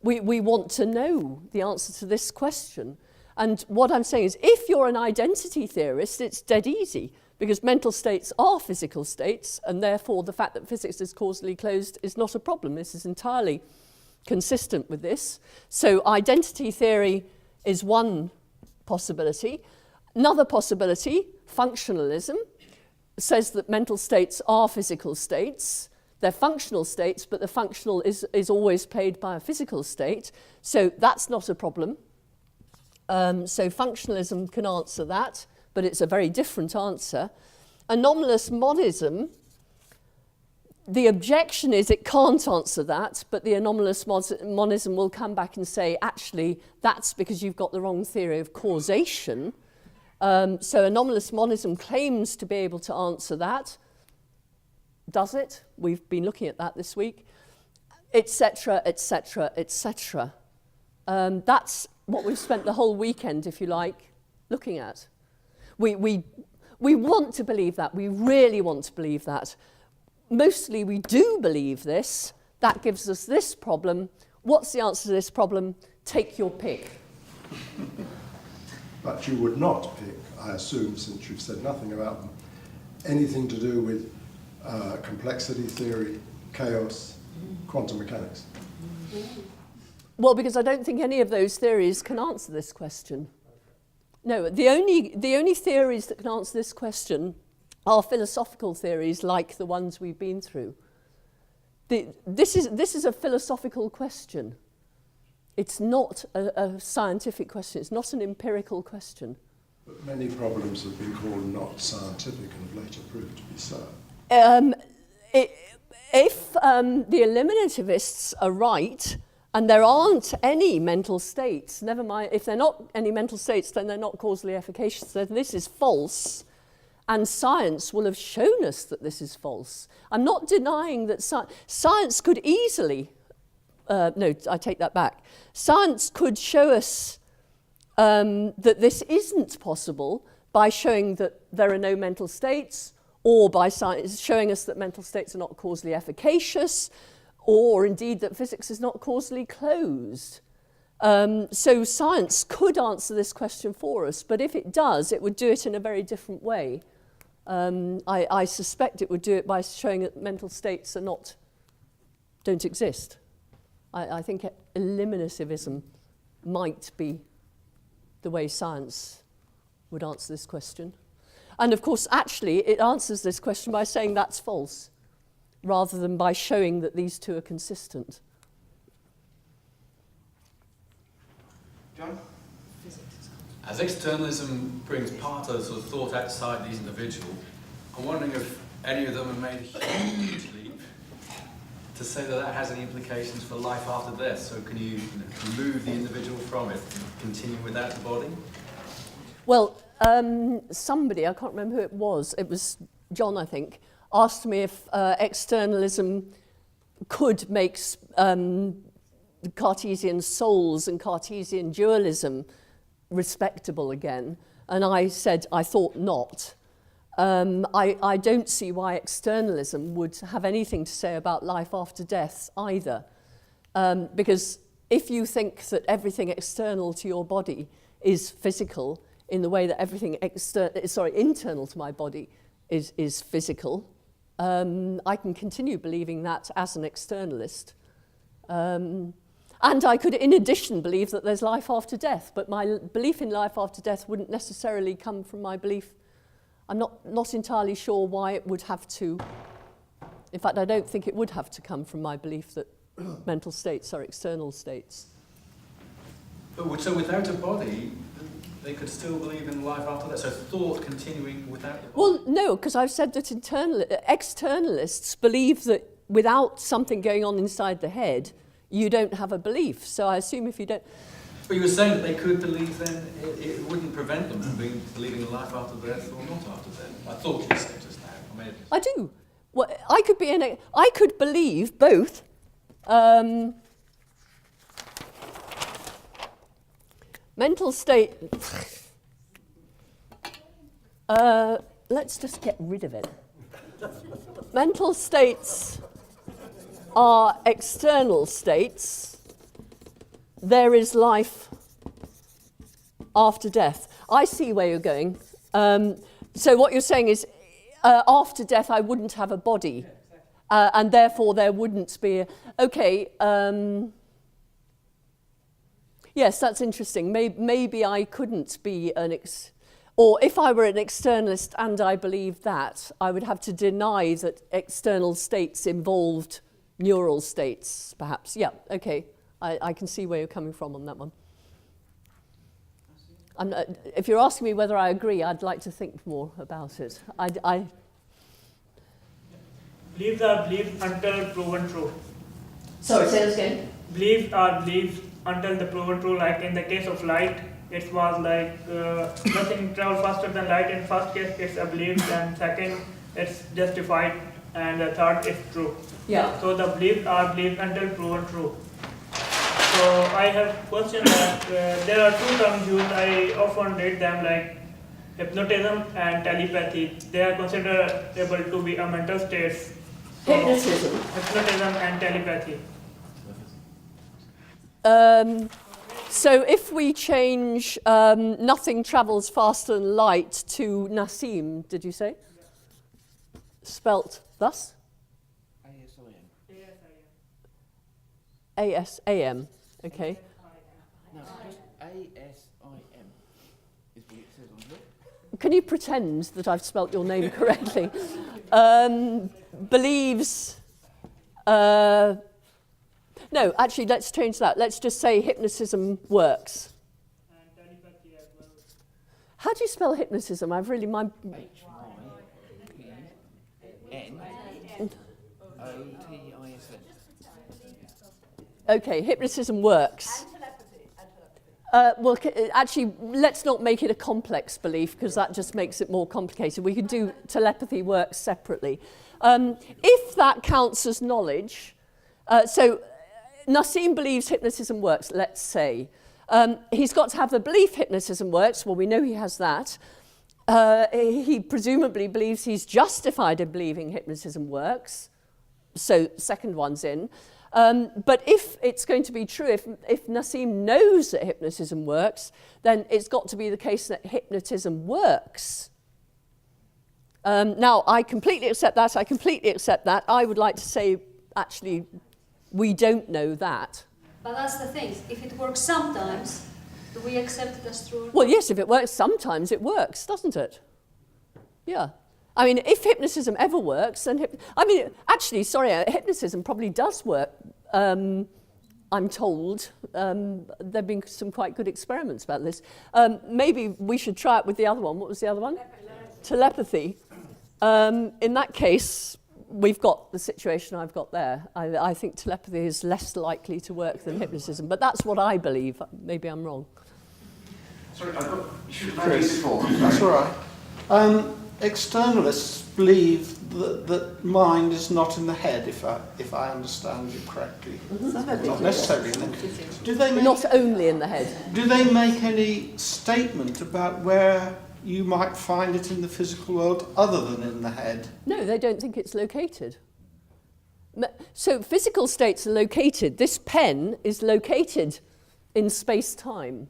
Speaker 1: We want to know the answer to this question. And what I'm saying is, if you're an identity theorist, it's dead easy, because mental states are physical states, and therefore the fact that physics is causally closed is not a problem. This is entirely consistent with this. So identity theory is one possibility. Another possibility, functionalism, says that mental states are physical states. They're functional states, but the functional is always played by a physical state. So that's not a problem. So functionalism can answer that, but it's a very different answer. Anomalous monism, the objection is it can't answer that, but the anomalous monism will come back and say, actually, that's because you've got the wrong theory of causation. So anomalous monism claims to be able to answer that. Does it? We've been looking at that this week. Etc., etc., etc. That's what we've spent the whole weekend, if you like, looking at. We want to believe that. We really want to believe that. Mostly we do believe this. That gives us this problem. What's the answer to this problem? Take your pick.
Speaker 21: But you would not pick, I assume, since you've said nothing about them, anything to do with complexity theory, chaos, quantum mechanics.
Speaker 1: Well, because I don't think any of those theories can answer this question. No, the only theories that can answer this question are philosophical theories like the ones we've been through. This is a philosophical question. It's not a scientific question. It's not an empirical question.
Speaker 21: But many problems have been called not scientific and have later proved to be so.
Speaker 1: If the eliminativists are right, and there aren't any mental states, never mind, if they're not any mental states, then they're not causally efficacious, then this is false, and science will have shown us that this is false. I'm not denying that science could easily, no, I take that back. Science could show us that this isn't possible by showing that there are no mental states, or by science showing us that mental states are not causally efficacious, or indeed that physics is not causally closed. So science could answer this question for us, but if it does, it would do it in a very different way. I suspect it would do it by showing that mental states don't exist. I think eliminativism might be the way science would answer this question. And of course, actually, it answers this question by saying that's false, rather than by showing that these two are consistent.
Speaker 19: John?
Speaker 11: As externalism brings part of the sort of thought outside the individual, I'm wondering if any of them have made a huge leap to say that that has any implications for life after death. So can you remove the individual from it and continue without the body?
Speaker 1: Well, somebody, I can't remember who it was John, I think, asked me if externalism could make Cartesian souls and Cartesian dualism respectable again, and I said I thought not. I don't see why externalism would have anything to say about life after death either, because if you think that everything external to your body is physical, in the way that everything internal to my body is physical, I can continue believing that as an externalist. And I could, in addition, believe that there's life after death, but my belief in life after death wouldn't necessarily come from my belief. I'm not entirely sure why it would have to. In fact, I don't think it would have to come from my belief that mental states are external states.
Speaker 11: But so without a body, they could still believe in life after that. So thought continuing without the body.
Speaker 1: Well, no, because I've said that externalists believe that without something going on inside the head, you don't have a belief. So I assume if you don't...
Speaker 11: But you were saying that they could believe then, it wouldn't prevent them from believing in life after death or not after death. I thought you said just now.
Speaker 1: I do. Well, I could believe both. Mental state. Let's just get rid of it. Mental states are external states. There is life after death. I see where you're going. So what you're saying is, after death, I wouldn't have a body, and therefore there wouldn't be. Yes, that's interesting. Maybe I couldn't be or if I were an externalist and I believed that, I would have to deny that external states involved neural states, perhaps. Yeah, okay. I can see where you're coming from on that one. If you're asking me whether I agree, I'd like to think more about it.
Speaker 10: Beliefs are beliefs until proven true.
Speaker 18: Sorry, say this again.
Speaker 10: Beliefs are beliefs until the proven true. Like in the case of light, it was like nothing travels faster than light. In first case, it's a belief, and second, it's justified, and the third is true.
Speaker 18: Yeah.
Speaker 10: So the beliefs are beliefs until proven true. So I have question that there are two terms used. I often read them like hypnotism and telepathy. They are considered able to be a mental states. So hypnotism and telepathy.
Speaker 1: So if we change nothing travels faster than light to Nassim, did you say? Spelt thus? A-S-A-M. Okay.
Speaker 19: No, just A-S-I-M is what it says on here.
Speaker 1: Can you pretend that I've spelt your name correctly? Believes... no, actually, let's change that. Let's just say hypnotism works.
Speaker 10: And telepathy as well.
Speaker 1: How do you spell hypnotism? I've really...
Speaker 19: H-I-P-N-O-T-I-S-M.
Speaker 1: Okay, hypnotism works. Well, actually, let's not make it a complex belief because that just makes it more complicated. We could do telepathy works separately. If that counts as knowledge, so Nassim believes hypnotism works, let's say. He's got to have the belief hypnotism works. Well, we know he has that. He presumably believes he's justified in believing hypnotism works. So second one's in. But if it's going to be true, if Nassim knows that hypnotism works, then it's got to be the case that hypnotism works. Now, I completely accept that. I would like to say, actually, we don't know that.
Speaker 4: But that's the thing. If it works sometimes, do we accept it as true?
Speaker 1: Well, yes, if it works sometimes, it works, doesn't it? Yeah. I mean, if hypnotism ever works, then... hypnotism probably does work, I'm told. There have been some quite good experiments about this. Maybe we should try it with the other one. What was the other one? Telepathy. In that case, we've got the situation I've got there. I think telepathy is less likely to work than hypnotism, but that's what I believe. Maybe I'm wrong.
Speaker 19: Sorry, you should have had this before.
Speaker 3: That's all right. Externalists believe that mind is not in the head, if I understand you correctly. Not necessarily in the head. Do they
Speaker 1: not only in the head.
Speaker 3: Do they make any statement about where you might find it in the physical world other than in the head?
Speaker 1: No, they don't think it's located. So physical states are located. This pen is located in space-time.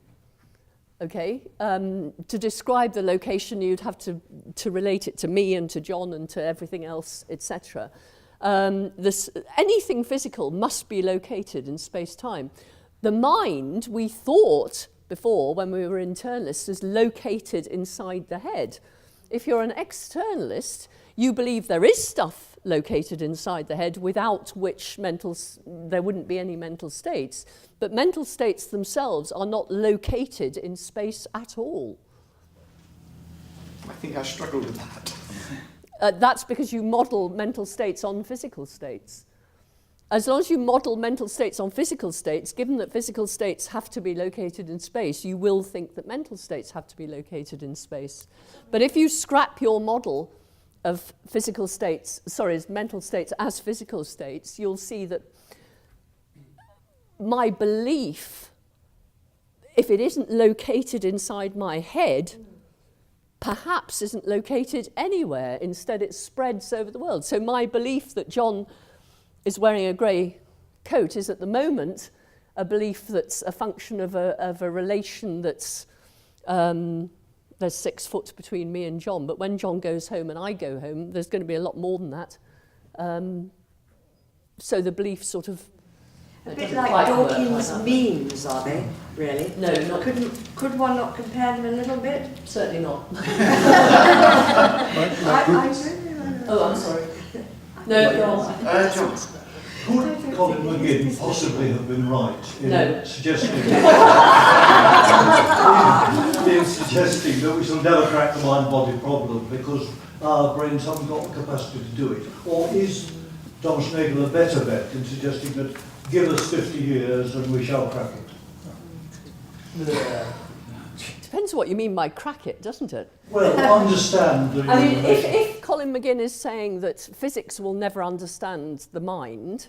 Speaker 1: okay? To describe the location, you'd have to relate it to me and to John and to everything else, etc. Anything physical must be located in space-time. The mind, we thought before, when we were internalists, is located inside the head. If you're an externalist, you believe there is stuff located inside the head without which there wouldn't be any mental states. But mental states themselves are not located in space at all.
Speaker 2: I think I struggle with that.
Speaker 1: That's because you model mental states on physical states. As long as you model mental states on physical states, given that physical states have to be located in space, you will think that mental states have to be located in space. But if you scrap your model of physical states, mental states as physical states, you'll see that my belief, if it isn't located inside my head, perhaps isn't located anywhere. Instead, it spreads over the world. So my belief that John is wearing a grey coat is at the moment a belief that's a function of a relation that's, there's 6 foot between me and John, but when John goes home and I go home, there's going to be a lot more than that. So the belief sort of...
Speaker 6: A bit like Dawkins' memes, are they, really?
Speaker 1: No, not...
Speaker 6: Could one not compare them a little bit?
Speaker 1: Certainly not.
Speaker 6: Oh, I'm sorry.
Speaker 1: No, go on.
Speaker 19: John.
Speaker 13: Could Colin McGinn possibly have been right in suggesting that we shall never crack the mind-body problem because our brains haven't got the capacity to do it? Or is Thomas Nagel a better bet in suggesting that give us 50 years and we shall crack it?
Speaker 1: Depends what you mean by crack it, doesn't it?
Speaker 13: Well, understand the...
Speaker 1: I mean, if Colin McGinn is saying that physics will never understand the mind,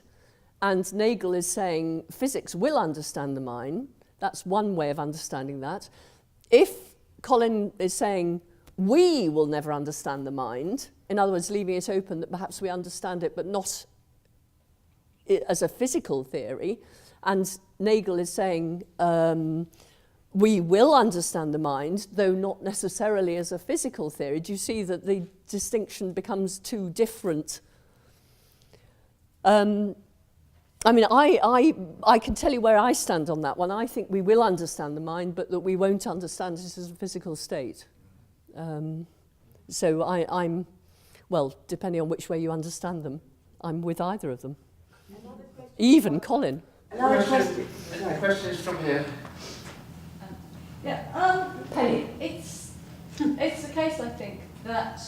Speaker 1: and Nagel is saying physics will understand the mind, that's one way of understanding that. If Colin is saying we will never understand the mind, in other words, leaving it open that perhaps we understand it, but not as a physical theory, and Nagel is saying we will understand the mind, though not necessarily as a physical theory, do you see that the distinction becomes too different? I mean, I can tell you where I stand on that one. I think we will understand the mind, but that we won't understand it as a physical state. So I'm, well, depending on which way you understand them, I'm with either of them. Even Colin.
Speaker 19: Another question. The question is from here.
Speaker 9: Penny. It's the case, I think, that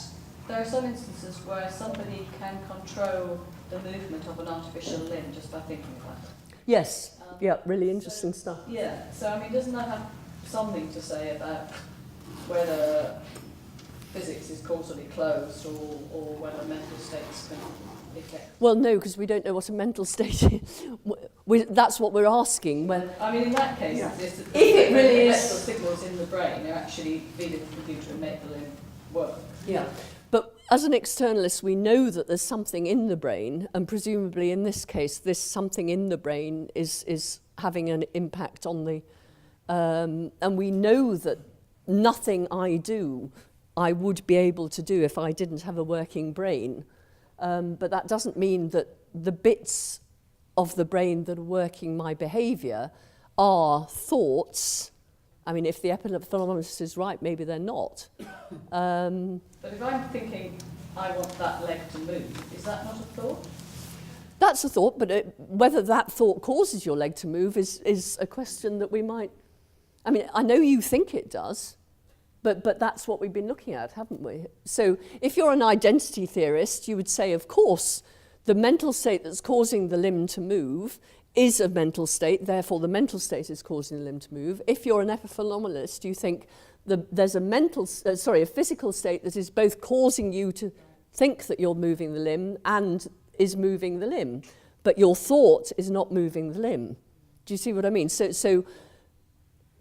Speaker 9: there are some instances where somebody can control the movement of an artificial limb just by thinking about it.
Speaker 1: Yes. Yeah, really interesting stuff.
Speaker 9: Yeah, so I mean, doesn't that have something to say about whether physics is causally closed or whether mental states can affect?
Speaker 1: Well, no, because we don't know what a mental state is. That's what we're asking.
Speaker 9: I mean, in that case,
Speaker 1: if it really is...
Speaker 9: electrical signals in the brain are actually feeding the computer and make the limb work.
Speaker 1: Yeah. But as an externalist, we know that there's something in the brain, and presumably in this case, this something in the brain is having an impact on the... and we know that nothing I do, I would be able to do if I didn't have a working brain. But that doesn't mean that the bits of the brain that are working my behaviour are thoughts. I mean, if the epiphenomenologist is right, maybe they're not.
Speaker 9: But if I'm thinking, I want that leg to move, is that not a thought?
Speaker 1: That's a thought, but whether that thought causes your leg to move is a question that we might... I mean, I know you think it does, but that's what we've been looking at, haven't we? So if you're an identity theorist, you would say, of course, the mental state that's causing the limb to move is a mental state, therefore the mental state is causing the limb to move. If you're an epiphenomenalist, you think there's a physical state that is both causing you to think that you're moving the limb and is moving the limb, but your thought is not moving the limb. Do you see what I mean? So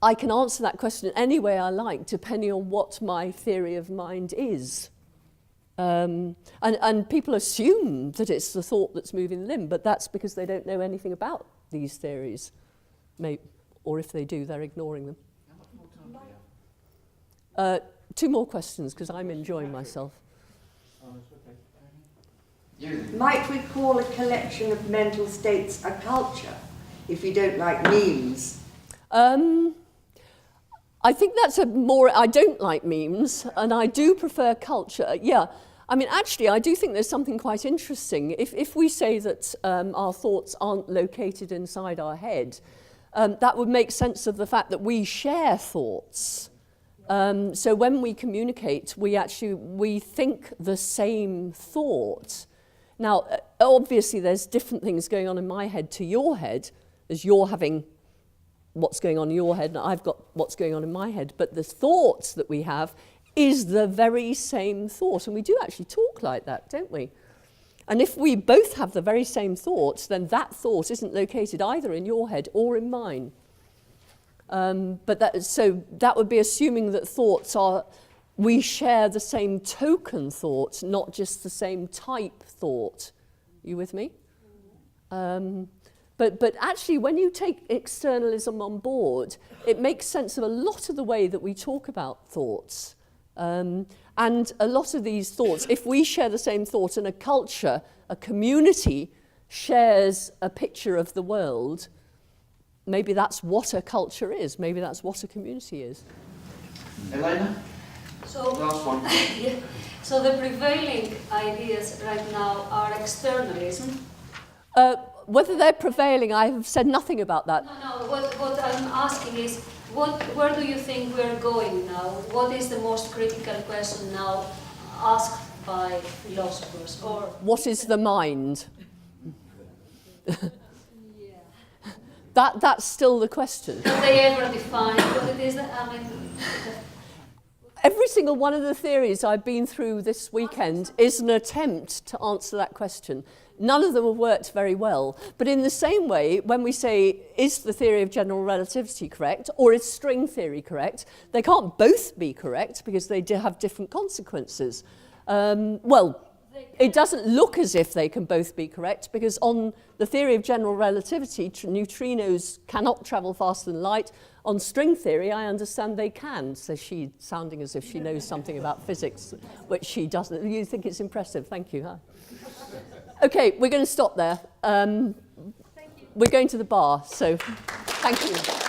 Speaker 1: I can answer that question any way I like, depending on what my theory of mind is. And people assume that it's the thought that's moving the limb, but that's because they don't know anything about these theories. Or if they do, they're ignoring them.
Speaker 19: How much more time do we have?
Speaker 1: Two more questions, because I'm enjoying myself.
Speaker 6: Might we call a collection of mental states a culture, if you don't like memes?
Speaker 1: I think that's I don't like memes, and I do prefer culture. Yeah, I mean, actually, I do think there's something quite interesting. If we say that our thoughts aren't located inside our head, that would make sense of the fact that we share thoughts. So when we communicate, we think the same thought. Now, obviously, there's different things going on in my head to your head, as you're having what's going on in your head, and I've got what's going on in my head. But the thoughts that we have is the very same thought. And we do actually talk like that, don't we? And if we both have the very same thoughts, then that thought isn't located either in your head or in mine. So that would be assuming that we share the same token thought, not just the same type thought. You with me? But actually, when you take externalism on board, it makes sense of a lot of the way that we talk about thoughts. And a lot of these thoughts, if we share the same thought and a culture, a community, shares a picture of the world, maybe that's what a culture is. Maybe that's what a community is.
Speaker 19: Elena?
Speaker 4: So,
Speaker 19: last one.
Speaker 4: Yeah. So the prevailing ideas right now are externalism.
Speaker 1: Whether they're prevailing, I have said nothing about that.
Speaker 4: No, what I'm asking is, where do you think we're going now? What is the most critical question now asked by philosophers? Or
Speaker 1: what is the mind? That's still the question.
Speaker 4: Have they ever defined what it is that,
Speaker 1: Every single one of the theories I've been through this weekend is an attempt to answer that question. None of them have worked very well. But in the same way, when we say, is the theory of general relativity correct, or is string theory correct, they can't both be correct because they have different consequences. It doesn't look as if they can both be correct, because on the theory of general relativity, neutrinos cannot travel faster than light. On string theory, I understand they can, says she, sounding as if she knows something about physics, which she doesn't. You think it's impressive, thank you. Huh? Okay, we're going to stop there. We're going to the bar, so thank you.